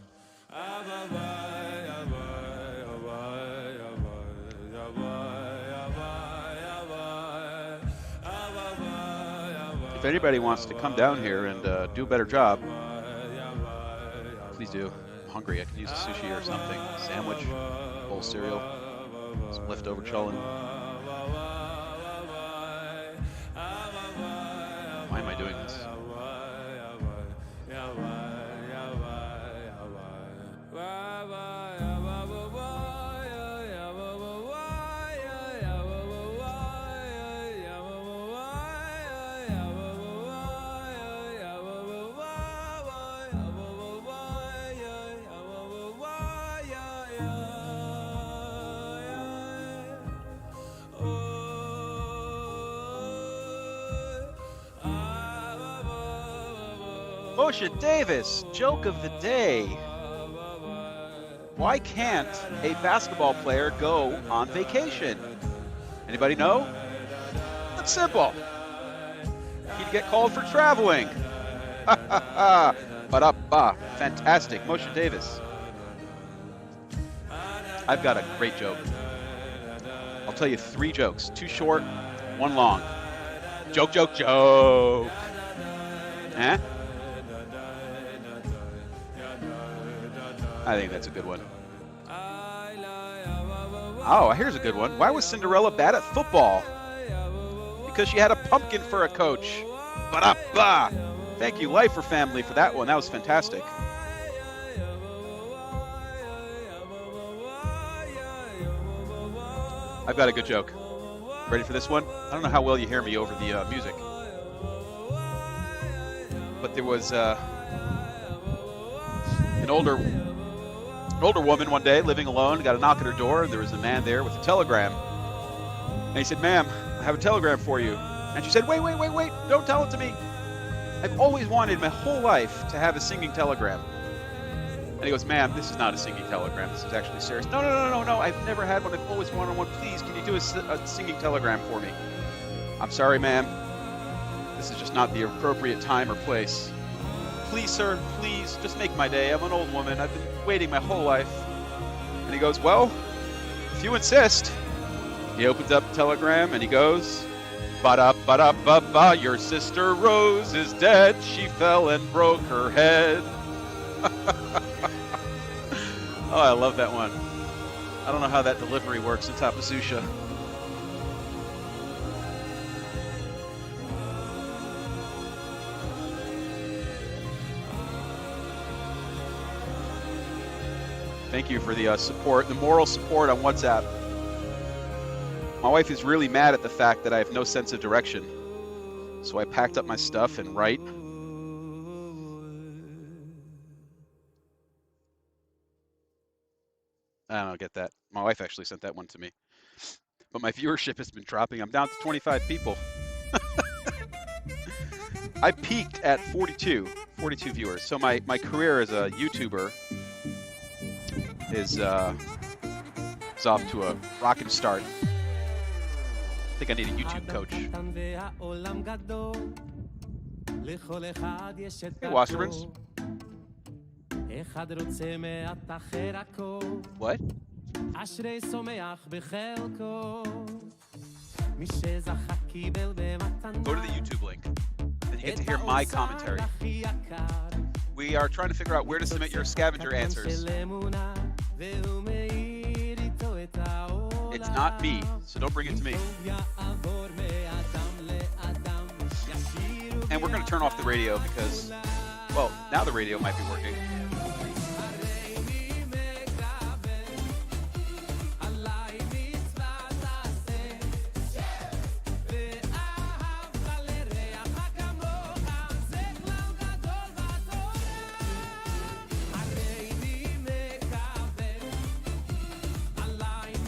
If anybody wants to come down here and do a better job, please do. I'm hungry. I could use a sushi or something. Sandwich, bowl of cereal, some leftover cholent. Why am I doing this? Moshe Davis, joke of the day. Why can't a basketball player go on vacation? Anybody know? It's simple. He'd get called for traveling. Ha ha ha. Ba-da-ba. Fantastic. Moshe Davis. I've got a great joke. I'll tell you 3 jokes. 2 short, 1 long. Joke, joke, joke. Huh? I think that's a good one. Oh, here's a good one. Why was Cinderella bad at football? Because she had a pumpkin for a coach. Ba-da-ba. Thank you, Life or Family, for that one. That was fantastic. I've got a good joke. Ready for this one? I don't know how well you hear me over the music. But there was an older woman one day living alone, got a knock at her door, and there was a man there with a telegram. And he said, "Ma'am, I have a telegram for you." And she said, wait, don't tell it to me. I've always wanted my whole life to have a singing telegram. And he goes, "Ma'am, this is not a singing telegram. This is actually serious." No, I've never had one. I've always wanted one. Please, can you do a singing telegram for me? "I'm sorry, ma'am. This is just not the appropriate time or place. Please, sir, please, just make my day. I'm an old woman. I've been waiting my whole life." And he goes, "Well, if you insist." He opens up the telegram and he goes, "Ba-da-ba-da-ba-ba, your sister Rose is dead. She fell and broke her head." Oh, I love that one. I don't know how that delivery works in Tapassusha. Thank you for the support, the moral support on WhatsApp. My wife is really mad at the fact that I have no sense of direction. So I packed up my stuff and write. I don't get that. My wife actually sent that one to me. But my viewership has been dropping. I'm down to 25 people. I peaked at 42 viewers. So my career as a YouTuber is off to a rocking start. I think I need a YouTube coach. Hey, Wassermans. What? Go to the YouTube link, and you get to hear my commentary. We are trying to figure out where to submit your scavenger answers. It's not me, so don't bring it to me. And we're going to turn off the radio because, well, now the radio might be working.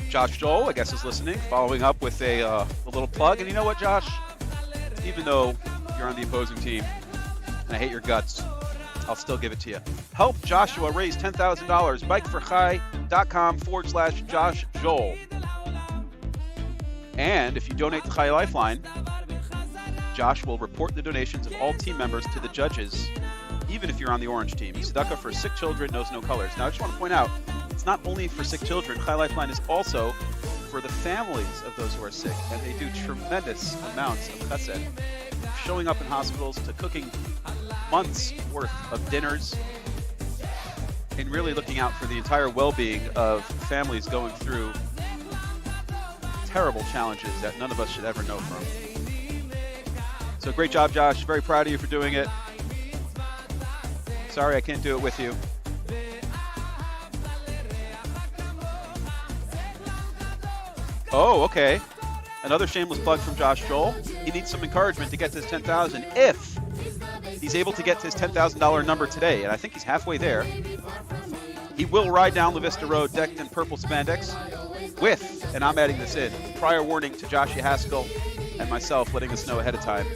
Josh Joel, I guess, is listening, following up with a little plug. And you know what, Josh? Even though you're on the opposing team and I hate your guts, I'll still give it to you. Help Joshua raise $10,000. Bikeforchai.com/Josh Joel. And if you donate to Chai Lifeline, Josh will report the donations of all team members to the judges, even if you're on the orange team. Tzedakah for sick children knows no colors. Now, I just want to point out, it's not only for sick children. Chai Lifeline is also for the families of those who are sick, and they do tremendous amounts of chesed, showing up in hospitals to cooking months worth of dinners and really looking out for the entire well-being of families going through terrible challenges that none of us should ever know from. So great job, Josh. Very proud of you for doing it. Sorry I can't do it with you. Oh, okay. Another shameless plug from Josh Joel. He needs some encouragement to get to his $10,000. If he's able to get to his $10,000 number today, and I think he's halfway there, he will ride down La Vista Road decked in purple spandex with, and I'm adding this in, prior warning to Joshua Haskell and myself, letting us know ahead of time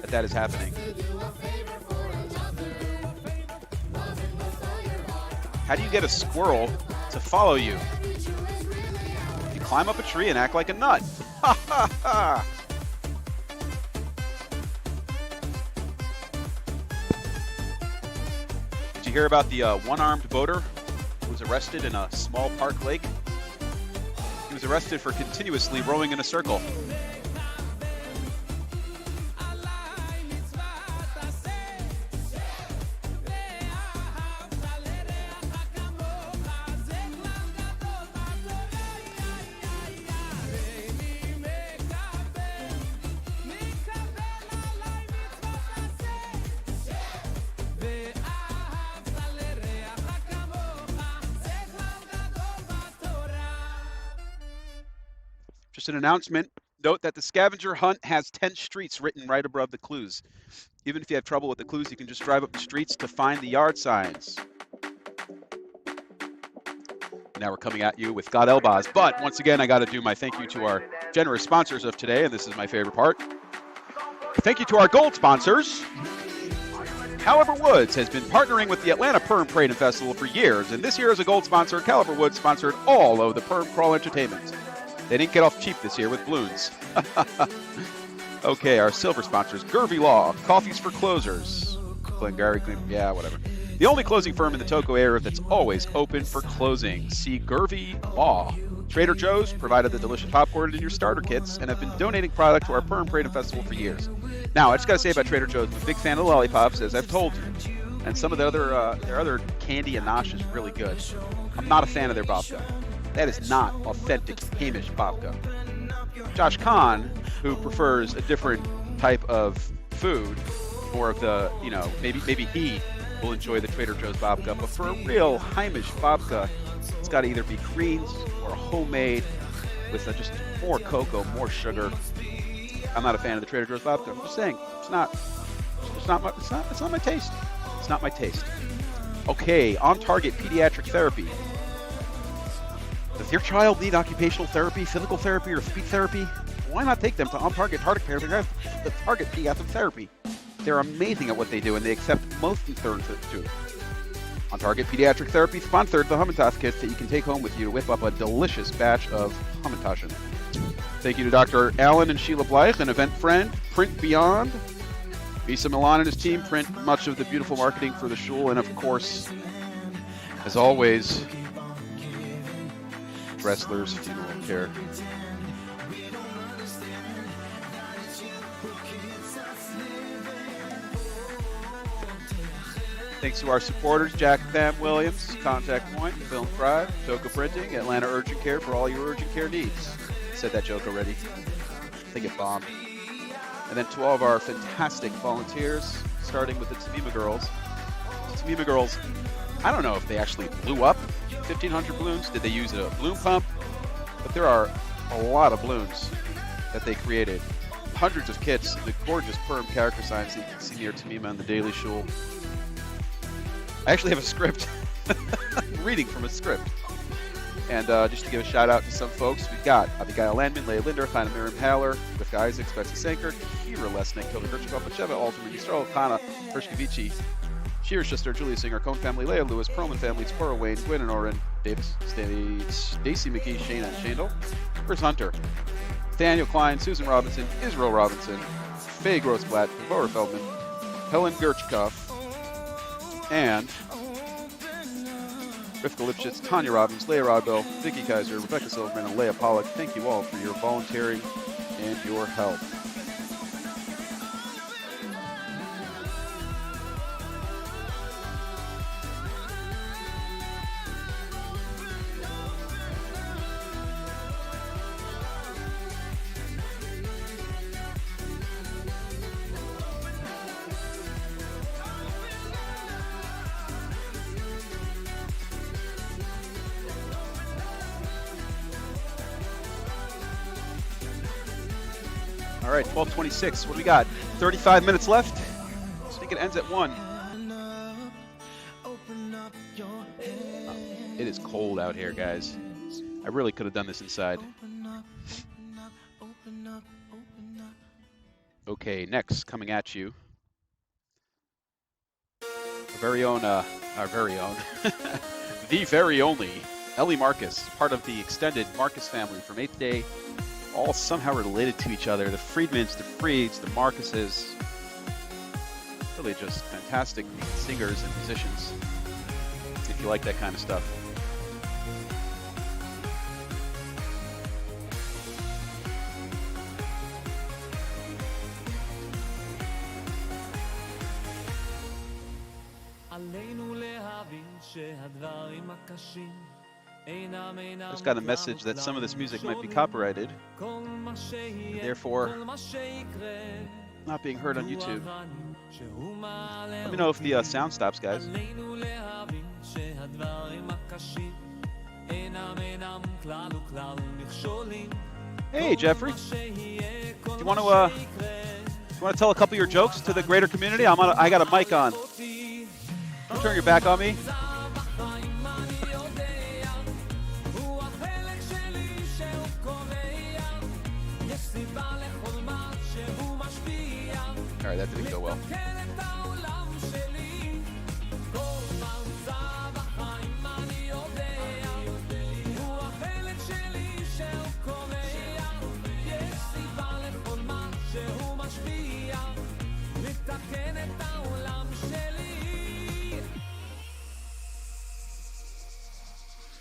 that that is happening. How do you get a squirrel to follow you? Climb up a tree and act like a nut. Ha ha ha! Did you hear about the one-armed boater who was arrested in a small park lake? He was arrested for continuously rowing in a circle. Just an announcement. Note that the scavenger hunt has 10 streets written right above the clues. Even if you have trouble with the clues, you can just drive up the streets to find the yard signs. Now we're coming at you with God Elbaz. But once again, I got to do my thank you to our generous sponsors of today, and this is my favorite part. Thank you to our gold sponsors. Caliber Woods has been partnering with the Atlanta Purim Parade and Festival for years, and this year as a gold sponsor, Caliber Woods sponsored all of the Purim Craawl entertainment. They didn't get off cheap this year with balloons. Okay, our silver sponsors, Gervy Law, Coffees for Closers. Glengarry, yeah, whatever. The only closing firm in the Toco area that's always open for closing. See Gervy Law. Trader Joe's provided the delicious popcorn in your starter kits and have been donating product to our Purim Parade and Festival for years. Now, I just got to say about Trader Joe's, I'm a big fan of the lollipops, as I've told you. And some of the their other candy and nosh is really good. I'm not a fan of their babka. That is not authentic Hamish babka. Josh Kahn, who prefers a different type of food, more of the, maybe he will enjoy the Trader Joe's babka. But for a real Hamish babka, It's got to either be greens or homemade with just more cocoa, more sugar. I'm not a fan of the Trader Joe's vodka. I'm just saying, it's not my taste. It's not my taste. Okay, on target pediatric therapy. Does your child need occupational therapy, physical therapy, or speech therapy? Why not take them to On Target Pediatric Therapy? They're amazing at what they do, and they accept most insurance too. On Target Pediatric Therapy sponsored the Hamantash kits that you can take home with you to whip up a delicious batch of Hamantashen. Thank you to Dr. Alan and Sheila Bleich, an event friend, Print Beyond. Misa Milan and his team print much of the beautiful marketing for the shul, and of course, as always, Wrestlers Funeral Care. Thanks to our supporters, Jack and Pam Williams, Contact Point, Film Pride, Toka Printing, Atlanta Urgent Care for all your urgent care needs. Said that joke already. I think it bombed. And then to all of our fantastic volunteers, starting with the Tamima Girls. The Tamima Girls, I don't know if they actually blew up 1,500 balloons. Did they use a balloon pump? But there are a lot of balloons that they created. Hundreds of kits, the gorgeous Purim character signs that you can see near Tamima and the Daily Shul. I actually have a script. I'm reading from a script. And just to give a shout out to some folks, we've got Abigail Landman, Leah Linder, China Miriam Haller, Rivka Isaacs, Betsy Sanker, Kira Lesnick, Toda Gershikov, Bacheva, Alterman, Yisrael, Kana, Hershkovici, Shearer Schuster, Julia Singer, Cohn family, Leah Lewis, Perlman family, Spora Wayne, Gwen and Oren, Davis, Stacy McKee, Shane and Shandel, Chris Hunter, Daniel Klein, Susan Robinson, Israel Robinson, Faye Grossblatt, Laura Feldman, Helen Gerchkov, and Rivka Lipschitz, Tanya Robbins, Leah Rodbell, Vicky Kaiser, Rebecca Silverman, and Leah Pollack. Thank you all for your volunteering and your help. All right, 12:26. What do we got? 35 minutes left. I think it ends at 1. It is cold out here, guys. I really could have done this inside. Okay, next, coming at you. Our very own, the very only Ellie Marcus, part of the extended Marcus family from 8th Day. All somehow related to each other. The Friedmans, the Freeds, the Marcuses. Really just fantastic singers and musicians, if you like that kind of stuff. I just got a message that some of this music might be copyrighted, and therefore not being heard on YouTube. Let me know if the sound stops, guys. Hey, Jeffrey. Do you want to tell a couple of your jokes to the greater community? I got a mic on. Don't turn your back on me. All right, that didn't go well.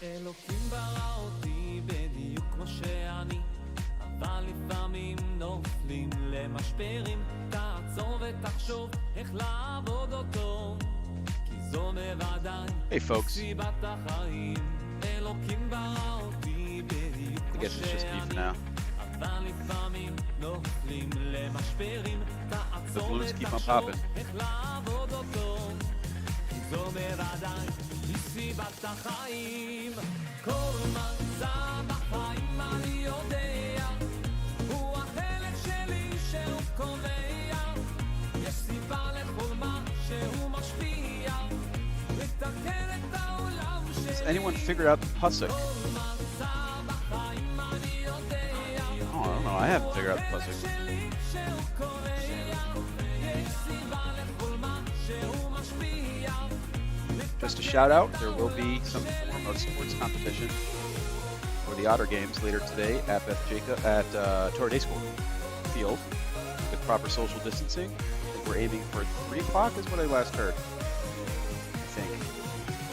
אלוקים ברא אותי בדיוק כמו שאני, אבל לפעמים נופלים למשברים. תעצור ותחשוב איך לעבוד אותו, כי זו בוודאי סיבת החיים. אלוקים ברא אותי בדיוק כמו שאני, אבל לפעמים נופלים למשברים. תעצור ותחשוב איך לעבוד אותו, כי זו בוודאי סיבת החיים כל מצב בחיים אני יודע הוא החלק שלי שהוא קובע יש סיבה לכל מה שהוא משפיע לתקן את העולם Has שלי anyone figured out the pasuk? כל מצב בחיים אני יודע Oh, I don't know. I haven't figured out the pasuk. שלי שהוא קובע יש סיבה לכל מה שהוא משפיע Just a shout out, there will be some form of sports competition for the Otter Games later today at Beth Jacob at Torrey Day School field with proper social distancing. I think we're aiming for 3 o'clock is what I last heard. I think.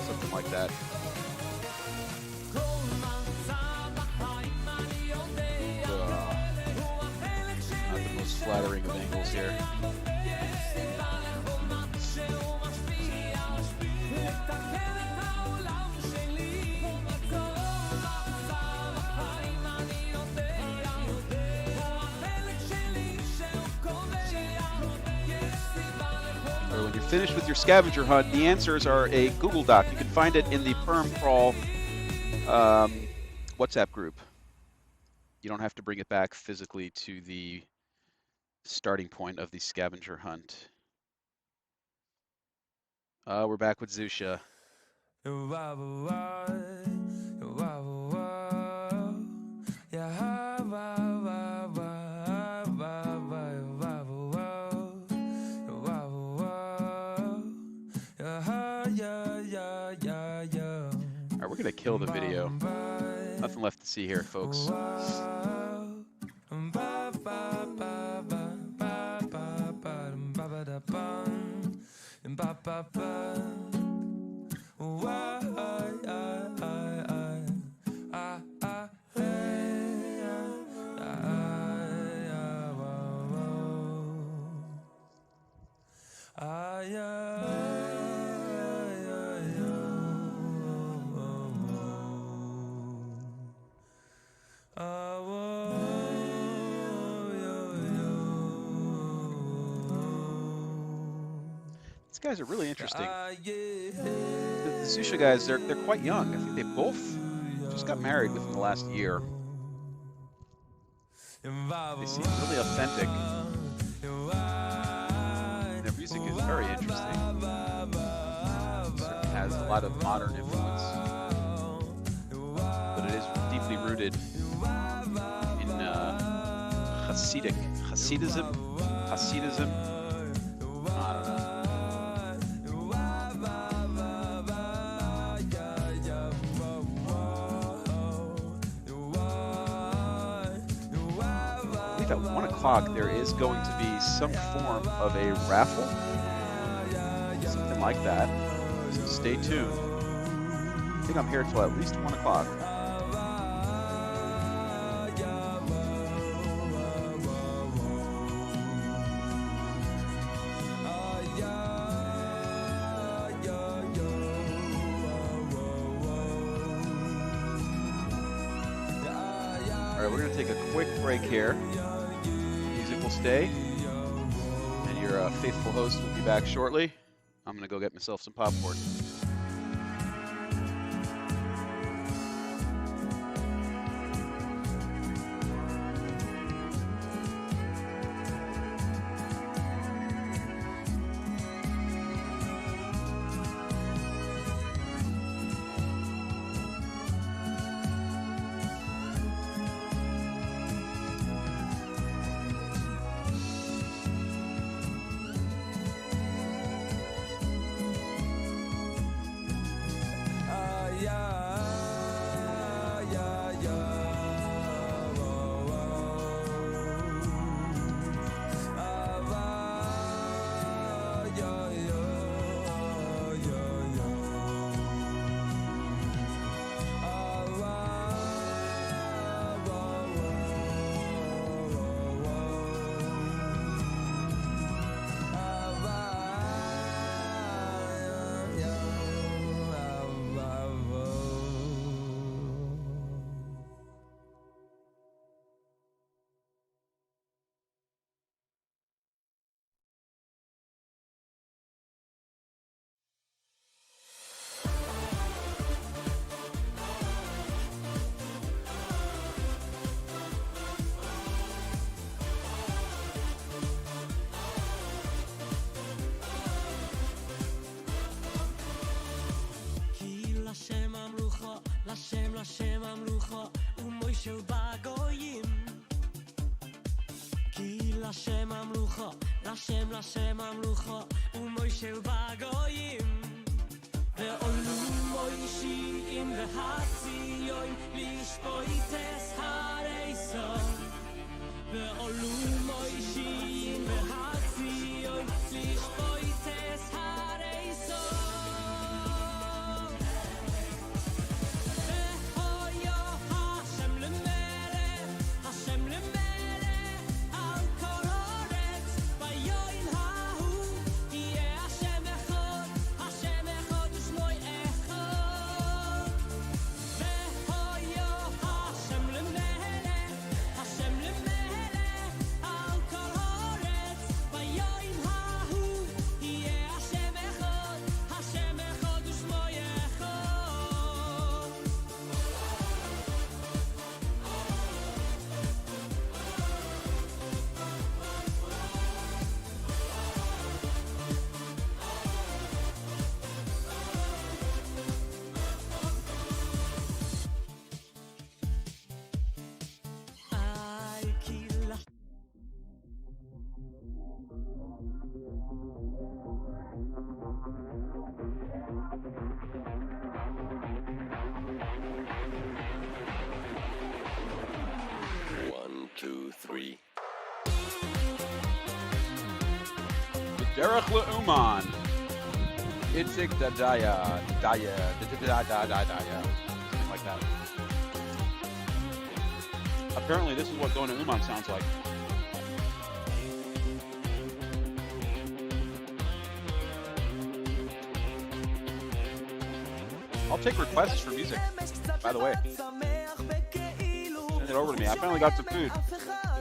Something like that. Not the most flattering of angles here. Or when you're finished with your scavenger hunt, the answers are a Google Doc. You can find it in the Purim Craawl WhatsApp group. You don't have to bring it back physically to the starting point of the scavenger hunt. We're back with Zusha. All right, we're gonna kill the video. Nothing left to see here, folks. These guys are really interesting. The Zusha guys, they're quite young. I think they both just got married within the last year. They seem really authentic. Their music is very interesting. Certainly has a lot of modern influence, but it is deeply rooted in Hasidism. I don't know. At 1 o'clock, there is going to be some form of a raffle, something like that. So stay tuned. I think I'm here till at least 1 o'clock. All right, we're going to take a quick break here. Music will stay, and your faithful host will be back shortly. I'm going to go get myself some popcorn. Barucha, Lashem Amrucha, U'Moshe V'Goyim. Ve'olu Moishim v'Hatziyoim, Lishpoites Hareison. Ve'olu Moishim v'Hatziyoim, Lishpoites Hareison. Ve'hoyo Hashem lemelech, Hashem lemelech, al kol haaretz, bayoim hahu, yeh Hashem echad u'shmo echad. Ve'hoyo Hashem lemelech, Hashem lemelech, al kol haaretz, bayoim hahu, yeh Hashem echad u'shmo echad. Ay, kila. One, two, three. Derech Le'uman. Itzik Dadaya. Daya. Daya. Something like that. Apparently, this is what going to Uman sounds like. I'll take requests for music, by the way. Send it over to me. I finally got some food.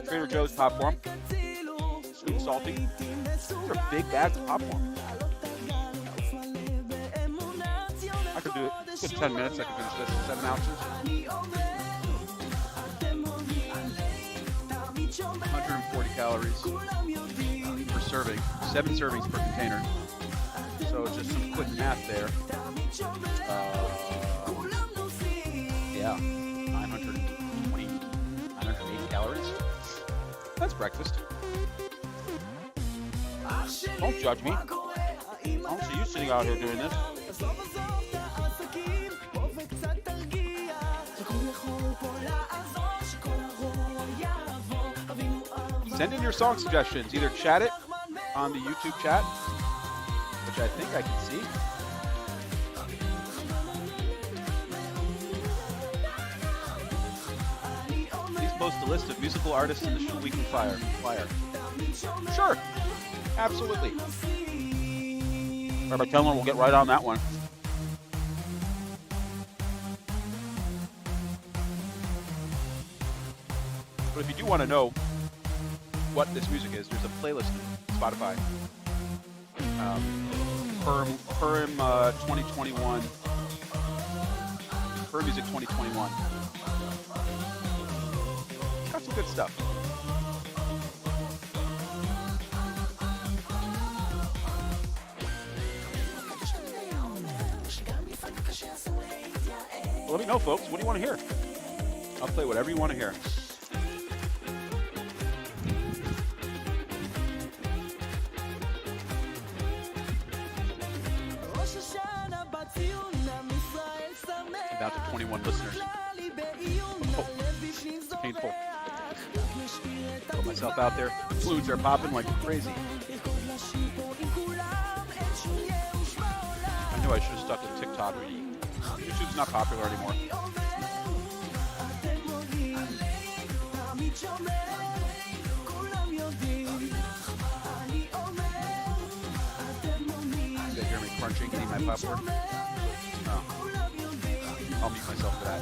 Trader Joe's popcorn. Sweet and salty. These are big bags of popcorn. I could do it. Good 10 minutes. I could finish this in 7 ounces. 140 calories per serving. 7 servings per container. So just some quick math there. Yeah, 980 calories. That's breakfast. Don't judge me. I don't see you sitting out here doing this. Send in your song suggestions. Either chat it on the YouTube chat, which I think I can see. Please post a list of musical artists in the Shul Weekly Flyer. Sure. Absolutely. Rabbi Telmer will get right on that one. But if you do want to know what this music is, there's a playlist on Spotify. Purim 2021. Purim Music 2021. Got some good stuff. Well, let me know, folks. What do you want to hear? I'll play whatever you want to hear. About to 21 listeners. Oh, it's painful. Put myself out there. Fluids are popping like crazy. I knew I should have stuck with TikTok. YouTube's not popular anymore. You guys hear me crunching, eating my popcorn? Oh. I'll mute myself for that.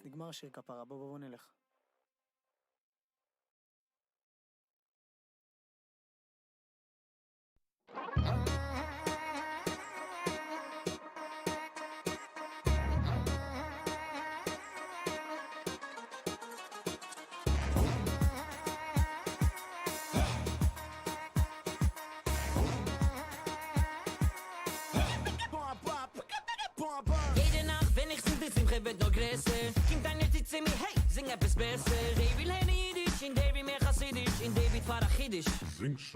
נגמר שיר כפרה, בוא נלך. Jiddisch.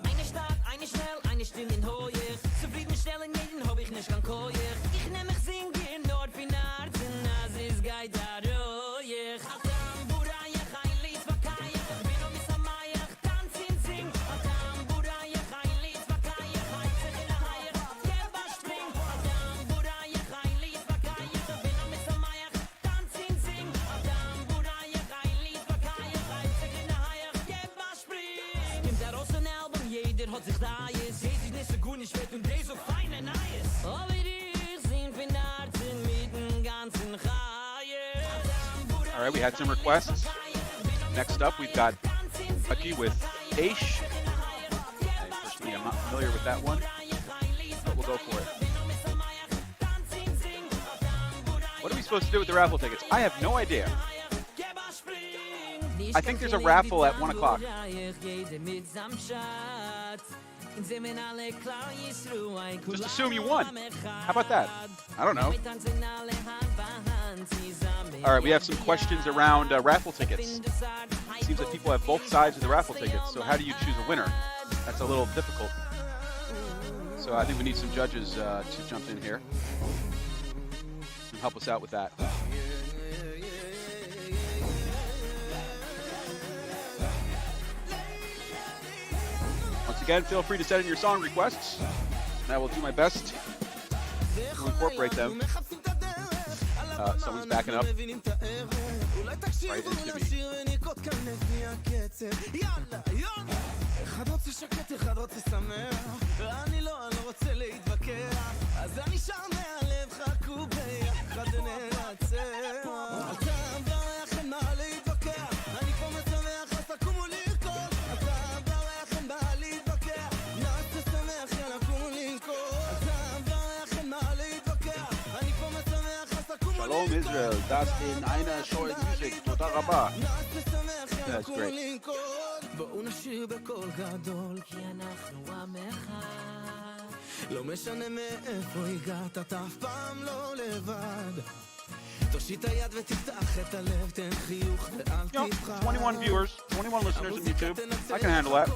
Eine stark, eine schnell, eine still in Hoyer. Zufriedenstellen jeden hab ich nicht kann koyer. Ich nehm mich singen dort wie Narzen, as is geid da royer. Atam buraya khaylis vakaya, bino misamaya, tanzin sing. Atam buraya khaylis vakaya, khayzig in a hayer, keba spring. Atam buraya khaylis vakaya, bino misamaya, tanzin sing. Atam buraya khaylis vakaya, khayzig in a hayer, keba spring. Kim der aus ein Album, jeder hat sich da ist. Seht sich nicht so gut, nicht wird und der so feine Neues. Oh, wie dich sind wir Narzen mit dem ganzen Chayer. All right, we had some requests. Next up, we've got Lucky with Aish. Personally, I'm not familiar with that one, but we'll go for it. What are we supposed to do with the raffle tickets? I have no idea. I think there's a raffle at 1 o'clock. Just assume you won. How about that? I don't know. All right, we have some questions around raffle tickets. It seems that people have both sides of the raffle tickets, so how do you choose a winner? That's a little difficult. So I think we need some judges to jump in here and help us out with that. Once again, feel free to send in your song requests, and I will do my best to incorporate them. Someone's backing up right into me. אחד רוצה שקט, אחד רוצה שמח. אני לא רוצה להתווכח, אז אני שר מהלב, חכו ביחד ננצח. אתה מברך, אין מה להתווכח, אני פה משמח, אז תקומו לרקוד. אתה מברך, אין מה להתווכח, נעשה שמח, יאללה קומו לרקוד. אתה מברך, אין מה להתווכח, אני פה משמח, אז תקומו לרקוד. Shalom Israel, das in einer Show Music. Toda Rabba. That's great. בואו נשיר בקול גדול, כי אנחנו עם אחד. לא משנה מאיפה הגעת, אתה אף פעם לא לבד. תושיט היד ותפתח את הלב, תן חיוך ואל תפחד. 21 viewers, 21 listeners on YouTube. I can handle that.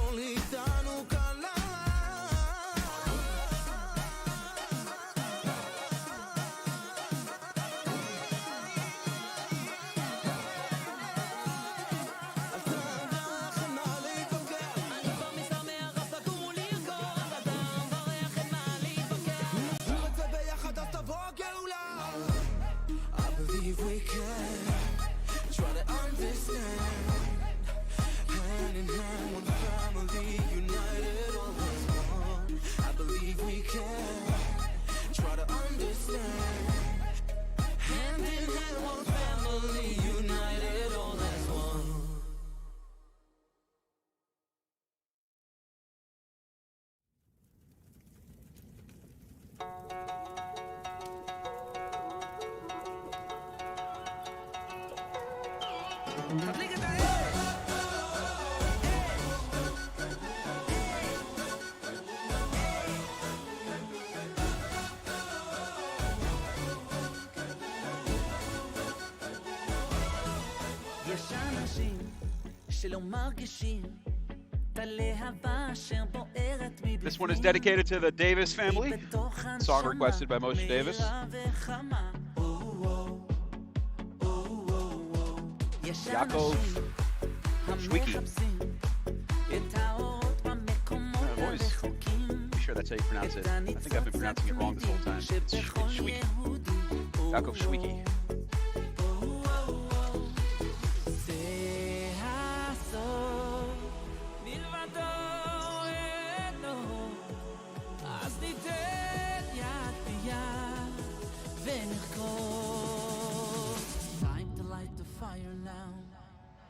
We can try to understand. Hand in hand, one family, united, always one. I believe we can try to understand. Hand in hand, one family, united, all as one. יש אנשים שלא מרגישים את הלהבה אשר בוערת מבפנים. This one is dedicated to the Davis family. Song requested by Moshe Davis. Yaakov Shwiki. I've always be sure that's how you pronounce it. I think I've been pronouncing it wrong this whole time. It's Shwiki. Yaakov Shwiki.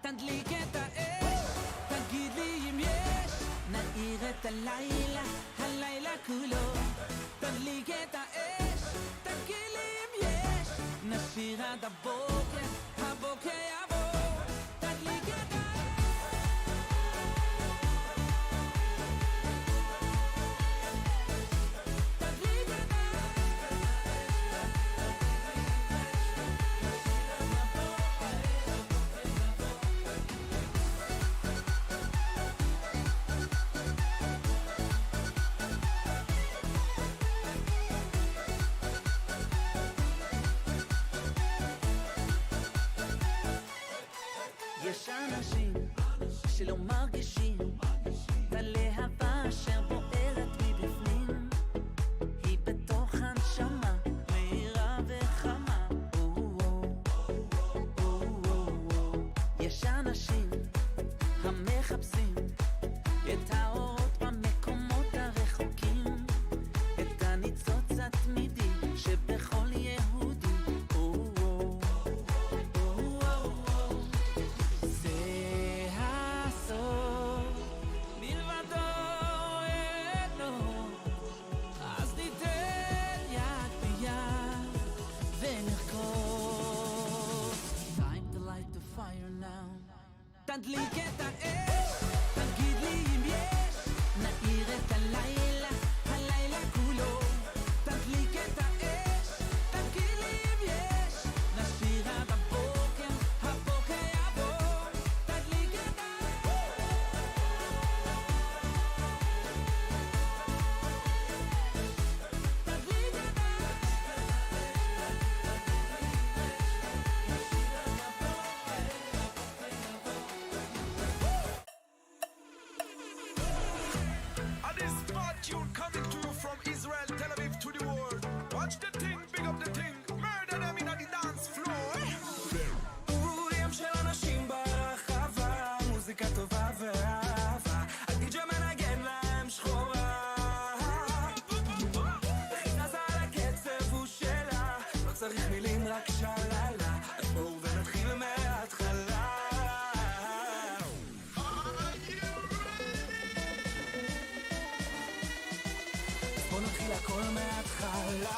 תדליק את האש, תגיד לי אם יש, נעיר את הלילה, הלילה כולו. תדליק את האש, תגיד לי אם יש, נשיר עד הבוקר, הבוקר יבוא. תדליק את האש. תדליק את האש. יש אנשים שלא מרגישים בלהבה אשר בוערת מבפנים, היא בתוך הנשמה מהירה וחמה. יש אנשים המחפשים את האורות במקומות הרחוקים, את הניצוץ התמידי שבכל יהודי. זה הסוף מלבדו אינו, אז ניתן יד ביד ונרקוד. Time to light the fire now. תדליק את האש, תגיד לי אם יש, נאיר את הלילה, הלילה כולו. תדליק את האש, תגיד לי אם יש, נשאיר עד הבוקר, הבוקר יבוא. תדליק את האש. תדליק את And this spot tune coming to you from Israel, Tel Aviv to the world. Watch the thing, big up the thing. Murder them in the dance floor. ים של אנשים ברחבה, מוזיקה טובה ואהבה. הדי-ג'יי מנגן להם שחורה. חיטה זה על הקצב הוא שלה, לא צריך מילים רק שללה. אז בואו ונתחיל מההתחלה. בוא נתחיל הכל מההתחלה.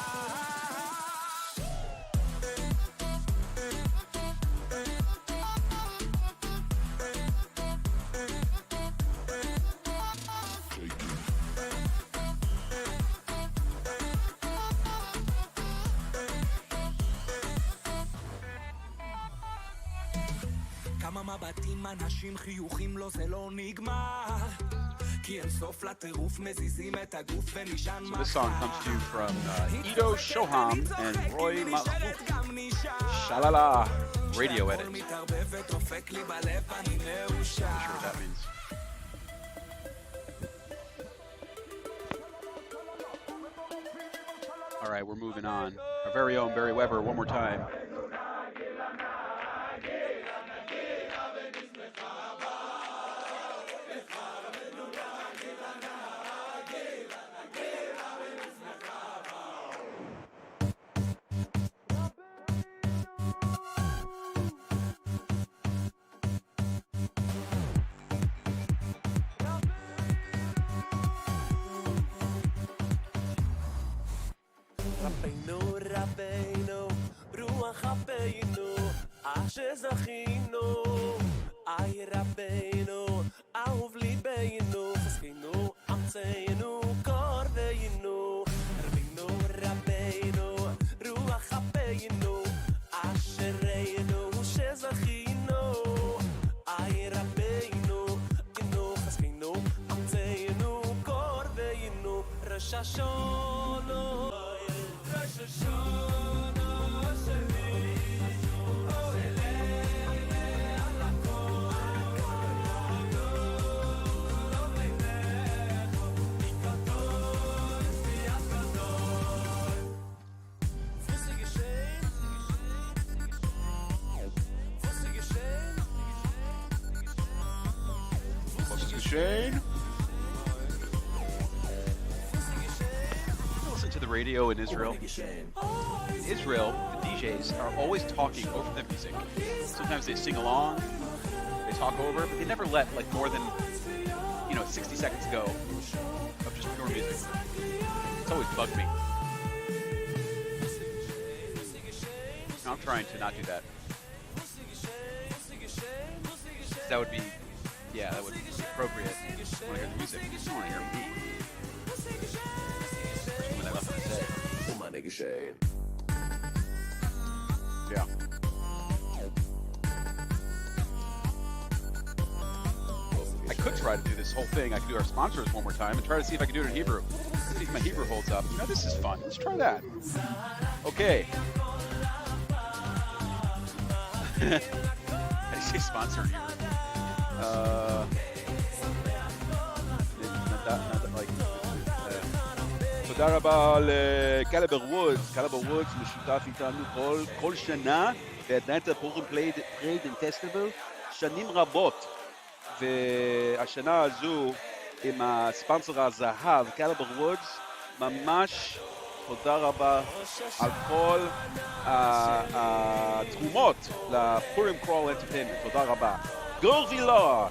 כמה מבטים, אנשים, חיוכים, לא זה לא נגמר, כי אין סוף לטירוף, מזיזים את הגוף ונשען So this song comes to you from Ido Shoham and Roy Malchut. Shalala radio edit. I'm not sure what that means. All right, we're moving on. Our very own Barry Weber, one more time. רבנו רבנו רוח אבינו אשר זכינו אי רבנו אהוב ליבנו חזקנו ארצנו קורבנו רבנו רבנו רוח אבינו אשרנו שזכינו אי רבנו חזקנו ארצנו קורבנו ראש השנה Shane? Listen to the radio in Israel. In Israel, the DJs are always talking over the music. Sometimes they sing along, they talk over, but they never let like more than 60 seconds go of just pure music. It's always bugged me. I'm trying to not do that. That would be, yeah, that would be appropriate. I want to hear the music. I don't want to hear me. Especially when I left to say. Yeah. I could try to do this whole thing. I could do our sponsors one more time and try to see if I can do it in Hebrew. See if my Hebrew holds up. This is fun. Let's try that. Okay. say sponsor here. תודה רבה לקלבר וודס. קלבר וודס משותף איתנו כל שנה באטלנטה פורים פרייד אנד פסטיבל שנים רבות, והשנה הזו עם הספונסר הזהב קלבר וודס. ממש תודה רבה על כל התרומות לפורים קראול אנטרטיימנט. תודה רבה. גורבילה,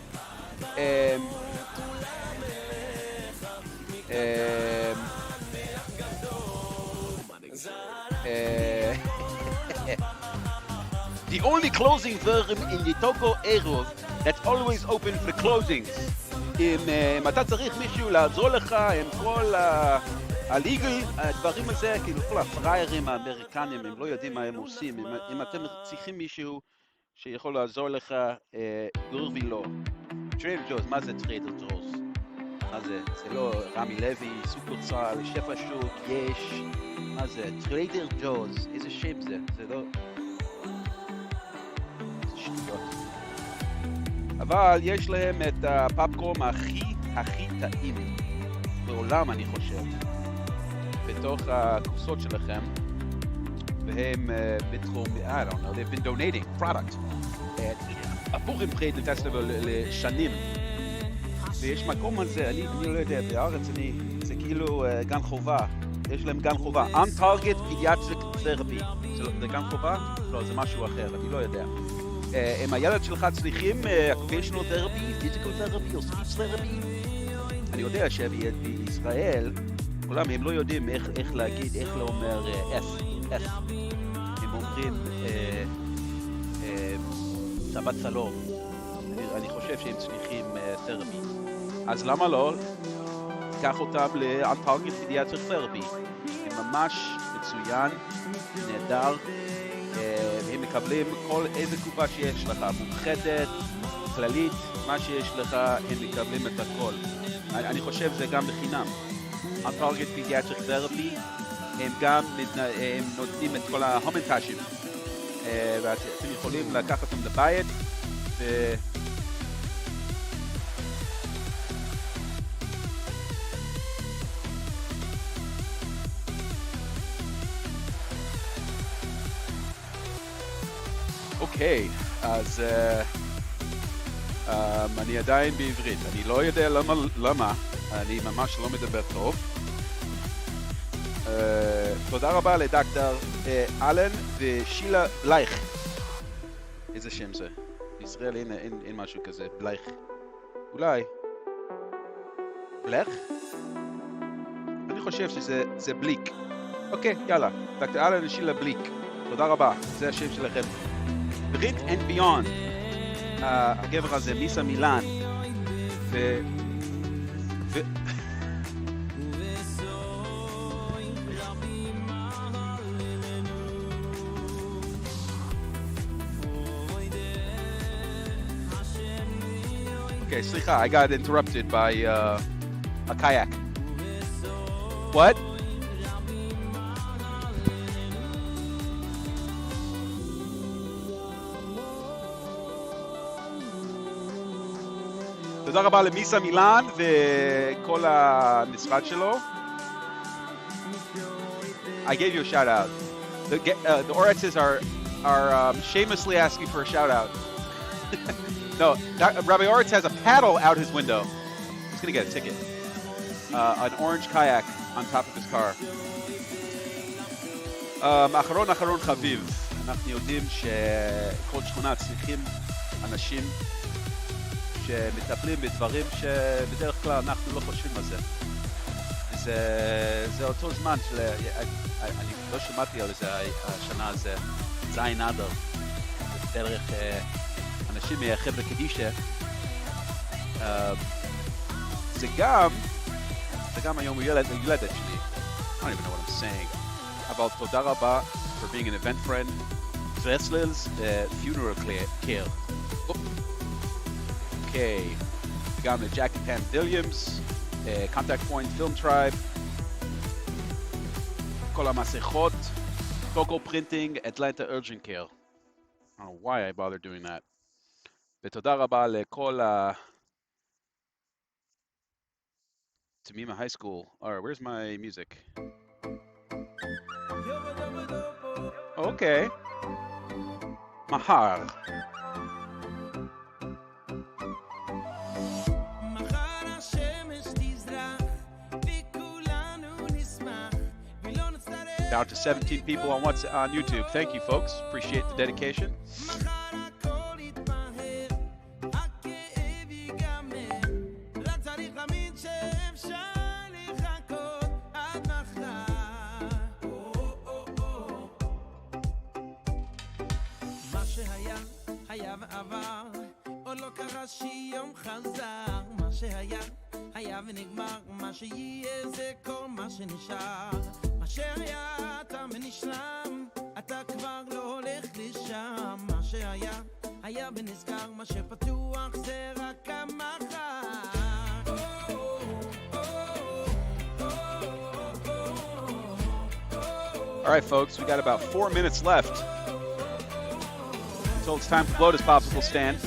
the only closing firm in the Toko Eruv that's always open for closings. אם אתה צריך מישהו לעזור לך עם כל הליגל, הדברים הזה, כאילו כל הפריירים האמריקנים, הם לא יודעים מה הם עושים. אם אתם צריכים מישהו שיכול לעזור לך, גורבילו. טריידר ג'וז, מה זה טריידר ג'וז? מה זה? זה לא רמי לוי, סופרצל, שפע שוק, יש. מה זה? טריידר ג'וז, איזה שם זה? זה לא... זה שטויות. אבל יש להם את הפאפקורן הכי טעים בעולם, אני חושב, בתוך הכוסות שלכם, והם בתחום, I don't know, they've been donating product הפורים פרייד פסטיבל לשנים, ויש מקום על זה, אני לא יודע, בארץ זה כאילו גן חובה, יש להם גן חובה, on target pediatric therapy, זה גן חובה? לא, זה משהו אחר, אני לא יודע. אם הילד שלך צריכים occupational therapy, physical therapy או speech therapy, אני יודע שבישראל כולם הם לא יודעים איך להגיד, איך לא אומר S. הם אומרים שבת שלום. אני חושב שהם צריכים therapy. אז למה לא? תיקח אותם ל-on target pediatric therapy. זה ממש מצוין, נהדר. הם מקבלים כל איזה קופה שיש לך, מאוחדת, כללית, מה שיש לך, הם מקבלים את הכל. אני חושב זה גם בחינם. On target pediatric therapy, הם גם נותנים את כל ההומנטאז'ים. ואתם יכולים לקחת אותם לבית, אוקיי, אז אני עדיין בעברית, אני לא יודע למה, אני ממש לא מדבר טוב. תודה רבה לדוקטור אלן ושילה בלייך. איזה שם זה? בישראל אין משהו כזה, בלייך. אולי. בלייך? אני חושב שזה בליק. אוקיי, יאללה, דוקטור אלן ושילה בליק. תודה רבה, זה השם שלכם. ברית and beyond, הגבר הזה, מיסה מילן, Okay, סליחה, I got interrupted by a kayak. What? תודה רבה למיסה מילן וכל המשרד שלו. I gave you a shout out. The Oretzes are shamelessly asking for a shout out. No, Rabbi Oretz has a paddle out his window. He's gonna get a ticket. An orange kayak on top of his car. אחרון חביב. אנחנו יודעים שכל שכונה צריכים אנשים שמטפלים בדברים שבדרך כלל אנחנו לא חושבים על זה. זה אותו זמן אני לא שמעתי על זה השנה הזה, זין אדר, דרך אנשים מהחבר'ה קדישה. זה גם היום הילדת שלי. I don't even know what I'm saying. אבל תודה רבה for being an event friend. Dresslers funeral care. Okay. גם לג'קי פן ויליאמס, Contact Point Film Tribe, כל המסכות, Focal Printing, Atlanta Urgent Care. I don't know why I bothered doing that. ותודה רבה לכל Tamima High School. All right, where's my music? Okay. Mahar. Down to 17 people on YouTube. Thank you, folks. Appreciate the dedication. היה ונגמר, מה שיהיה זה כל מה שנשאר. מה שהיה תם ונשלם, אתה כבר לא הולך לשם. מה שהיה, היה ונזכר, מה שפתוח זה רק המחר. All right, folks, we got about 4 minutes left until it's time to blow this popsicle stand.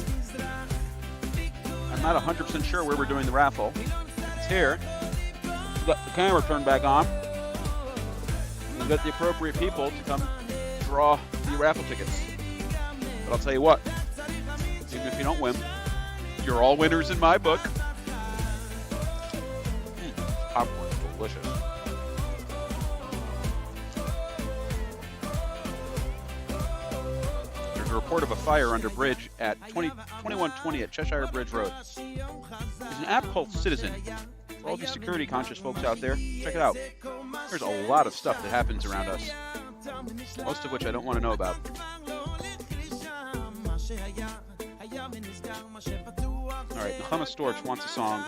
I'm not 100% sure where we're doing the raffle. It's here. We've got the camera turned back on. We've got the appropriate people to come draw the raffle tickets. But I'll tell you what, even if you don't win, you're all winners in my book. Popcorn's delicious. A report of a fire under bridge at 2120 at Cheshire Bridge Road. There's an app called Citizen. For all the security conscious folks out there, check it out. There's a lot of stuff that happens around us, most of which I don't want to know about. All right, Nechama Storch wants a song.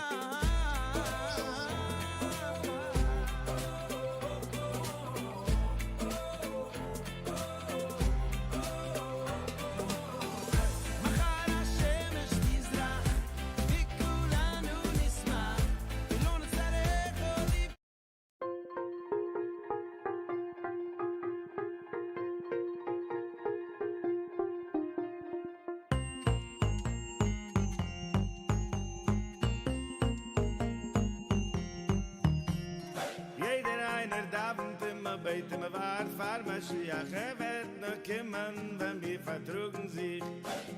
Beten me waar, vaar Mashiach, wird noch kommen, wenn wir vertrugen sich.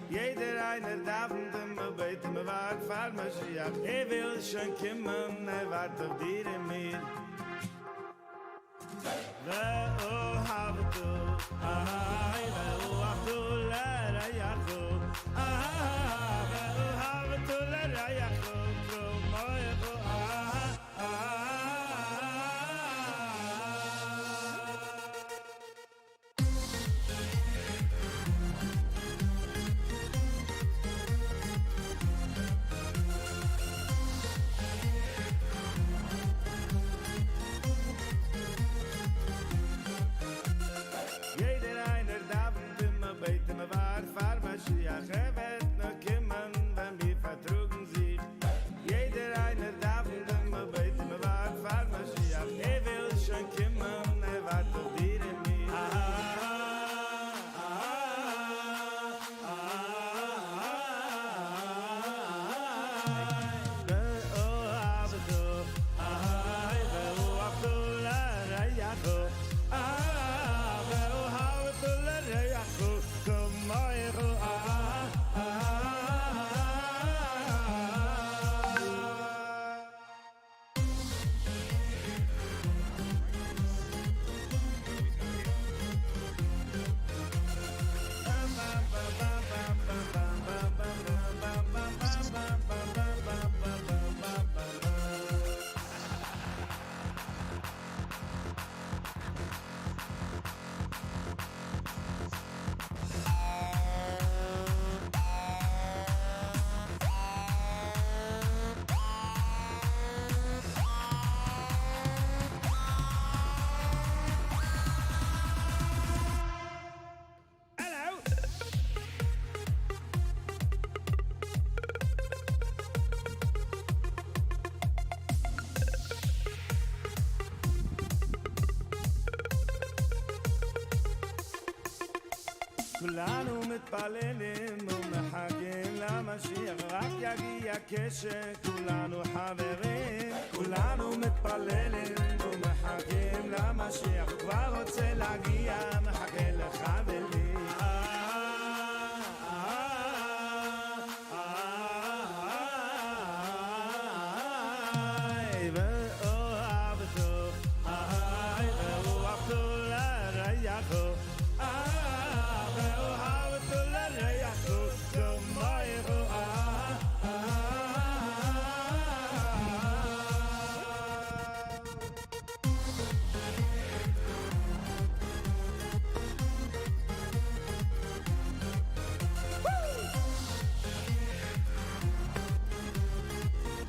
Jeder einer davend me beten me waar, vaar Mashiach, will schon kommen, wart auf dir in mir. Ve'o havtu, ve'o havtu l'rayachu, ve'o havtu l'rayachu, k'moechu, Mashiach, wird noch kommen, wenn wir vertrugen sich. Jeder einer darf in dem beten, wart, fahr Mashiach, will schon kommen, wart auf dir in mir. כולנו מתפללים ומחכים למשיח רק יגיע כשכולנו חברים כולנו מתפללים ומחכים למשיח כבר רוצה להגיע מחכה לך ולי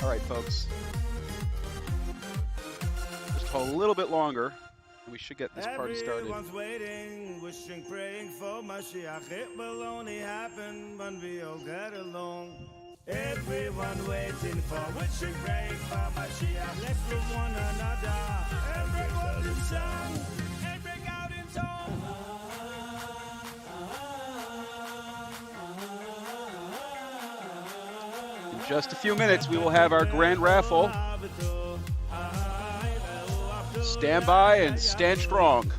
All right, folks. Just a little bit longer, and we should get this party started. Everyone's waiting, wishing, praying for Mashiach. It will only happen when we all get along. Everyone waiting for, wishing, praying for Mashiach. Let's love one another. Everyone in song and break out in song. In just a few minutes, we will have our grand raffle. Stand by and stand strong.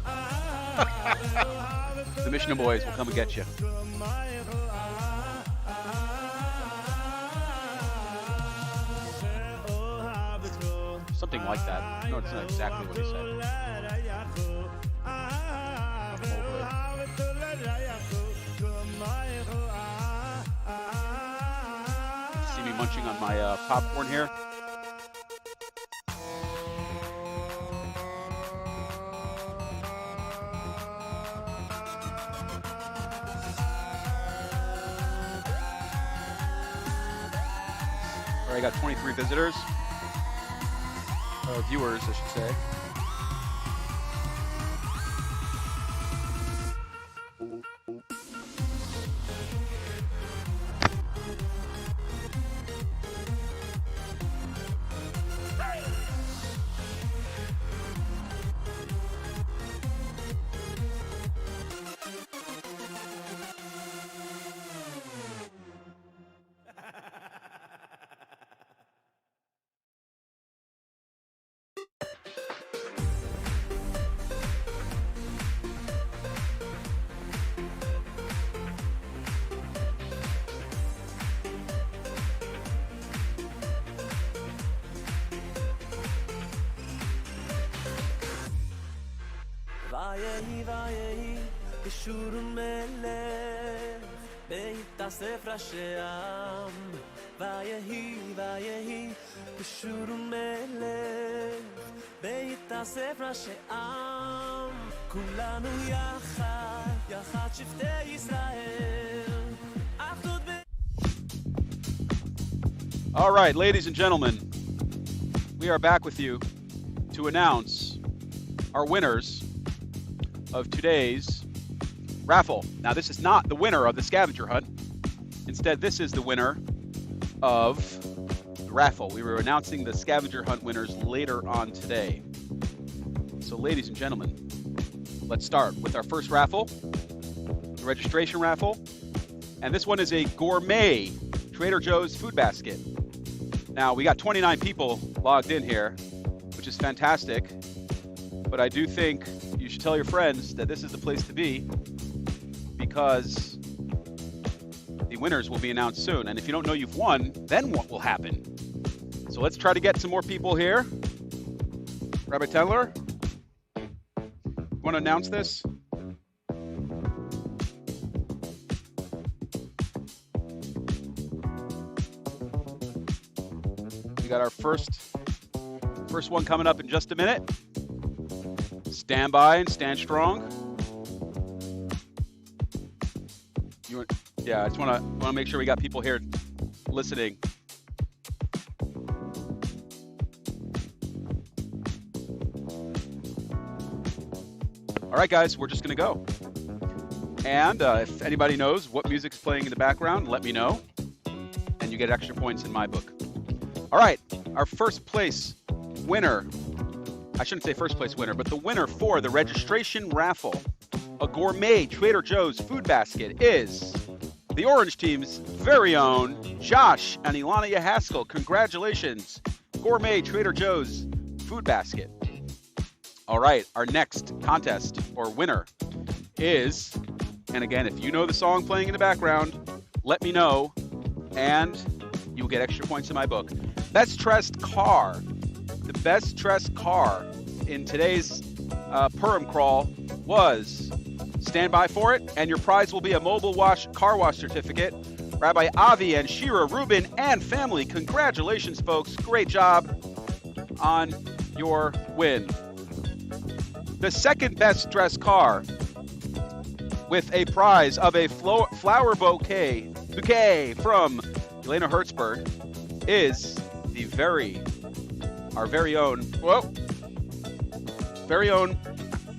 The Mishnah boys will come and get you. Something like that. No, it's not exactly what he said. See me munching on my popcorn here? All right, I got 23 visitors. Viewers, I should say. Vayehi, vayehi, Purim melech, beitasef rasheam. Vayehi, vayehi, Purim melech, beitasef rasheam. Kulanu yachad, yachad shiftei Yisrael. All right, ladies and gentlemen, we are back with you to announce our winners of today's raffle. Now, this is not the winner of the scavenger hunt. Instead, this is the winner of the raffle. We were announcing the scavenger hunt winners later on today. So, ladies and gentlemen, let's start with our first raffle, the registration raffle. And this one is a gourmet Trader Joe's food basket. Now, we got 29 people logged in here, which is fantastic. But I do think you should tell your friends that this is the place to be because the winners will be announced soon. And if you don't know you've won, then what will happen? So let's try to get some more people here. Rabbi Tendler, you want to announce this? We got our first one coming up in just a minute. Stand by and stand strong. Yeah, I just want to make sure we got people here listening. All right, guys, we're just going to go. And if anybody knows what music's playing in the background, let me know. And you get extra points in my book. All right, our first place winner. I shouldn't say first place winner, but the winner for the registration raffle, a gourmet Trader Joe's food basket, is the Orange Team's very own Josh and Ilana Yahaskell. Congratulations. Gourmet Trader Joe's food basket. All right, our next contest or winner is, and again, if you know the song playing in the background, let me know, and you'll get extra points in my book. Best dressed car. The best dressed car in today's Purim Craawl was, stand by for it, and your prize will be a mobile car wash certificate. Rabbi Avi and Shira Rubin and family, congratulations, folks. Great job on your win. The second best dressed car with a prize of a flower bouquet from Elena Hertzberg is our very own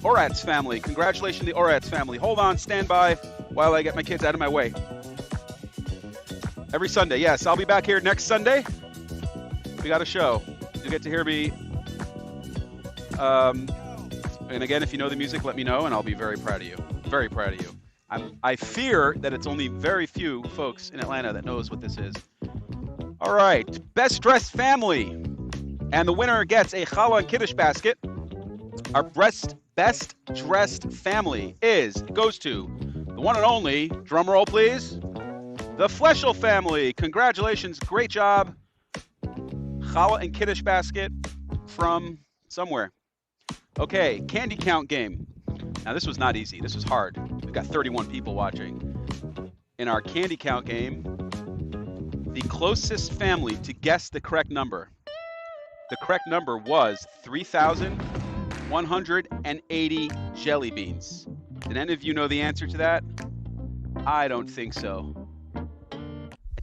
Oratz family. Congratulations, the Oratz family. Hold on, stand by while I get my kids out of my way. Every Sunday, yes, I'll be back here next Sunday. We got a show. You'll get to hear me. And again, if you know the music, let me know, and I'll be very proud of you. Very proud of you. I fear that it's only very few folks in Atlanta that knows what this is. All right, best dressed family. And the winner gets a challah and kiddush basket. Our best dressed family goes to the one and only, drum roll please, the Fleschel family. Congratulations, great job. Challah and kiddush basket from somewhere. Okay, candy count game. Now this was not easy, this was hard. We've got 31 people watching. In our candy count game, the closest family to guess the correct number. The correct number was 3,180 jelly beans. Did any of you know the answer to that? I don't think so. I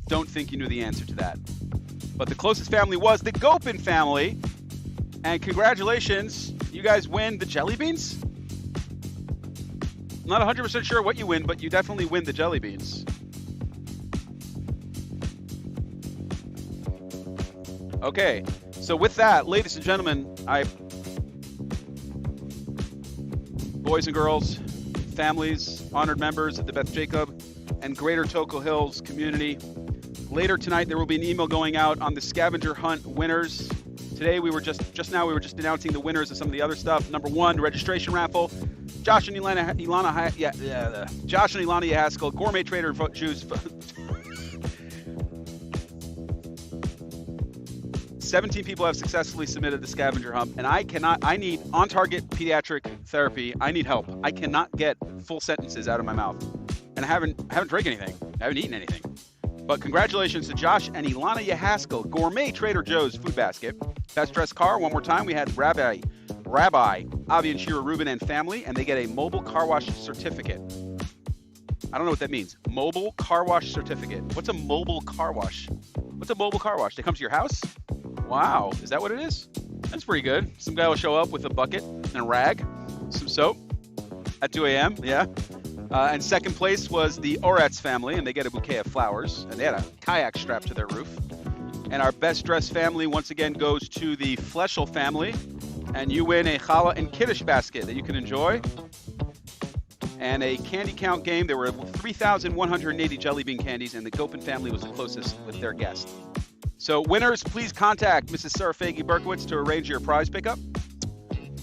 don't think you knew the answer to that. But the closest family was the Gopin family. And congratulations, you guys win the jelly beans? I'm not 100% sure what you win, but you definitely win the jelly beans. Okay, so with that, ladies and gentlemen, boys and girls, families, honored members of the Beth Jacob and Greater Toco Hills community, later tonight there will be an email going out on the scavenger hunt winners. Today we were just announcing the winners of some of the other stuff. Number one, registration raffle. Josh and Ilana Yahaskell, Gourmet Trader Joe's. 17 people have successfully submitted the scavenger hunt, and I need on-target pediatric therapy. I need help. I cannot get full sentences out of my mouth. And I haven't drank anything. I haven't eaten anything. But congratulations to Josh and Ilana Yahaskell, Gourmet Trader Joe's food basket. Best dressed car, one more time, we had Rabbi Avi and Shira Rubin and family, and they get a mobile car wash certificate. I don't know what that means. Mobile car wash certificate. What's a mobile car wash? What's a mobile car wash? They come to your house? Wow, is that what it is? That's pretty good. Some guy will show up with a bucket and a rag, some soap at 2 a.m., yeah. And second place was the Oratz family, and they get a bouquet of flowers, and they had a kayak strapped to their roof. And our best dressed family once again goes to the Fleschel family, and you win a challah and kiddush basket that you can enjoy. And a candy count game. There were 3,180 jelly bean candies, and the Gopin family was the closest with their guest. So winners, please contact Mrs. Sarah Fagey Berkowitz to arrange your prize pickup.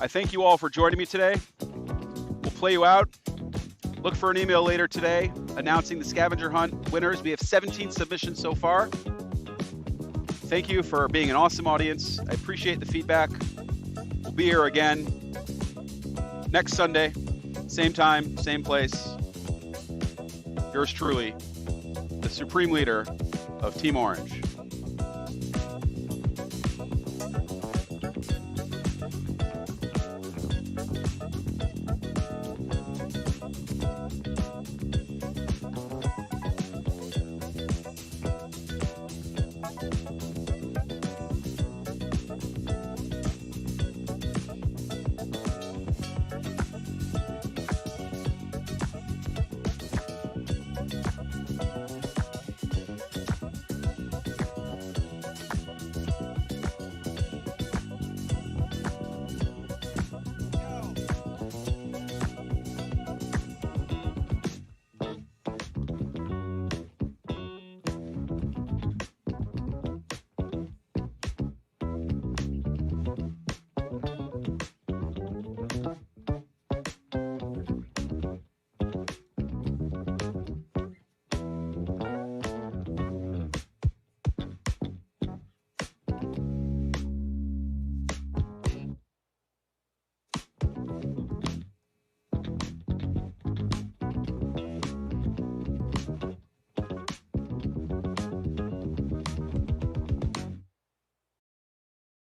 I thank you all for joining me today. We'll play you out. Look for an email later today announcing the scavenger hunt winners. We have 17 submissions so far. Thank you for being an awesome audience. I appreciate the feedback. We'll be here again next Sunday, same time, same place. Yours truly, the supreme leader of Team Orange.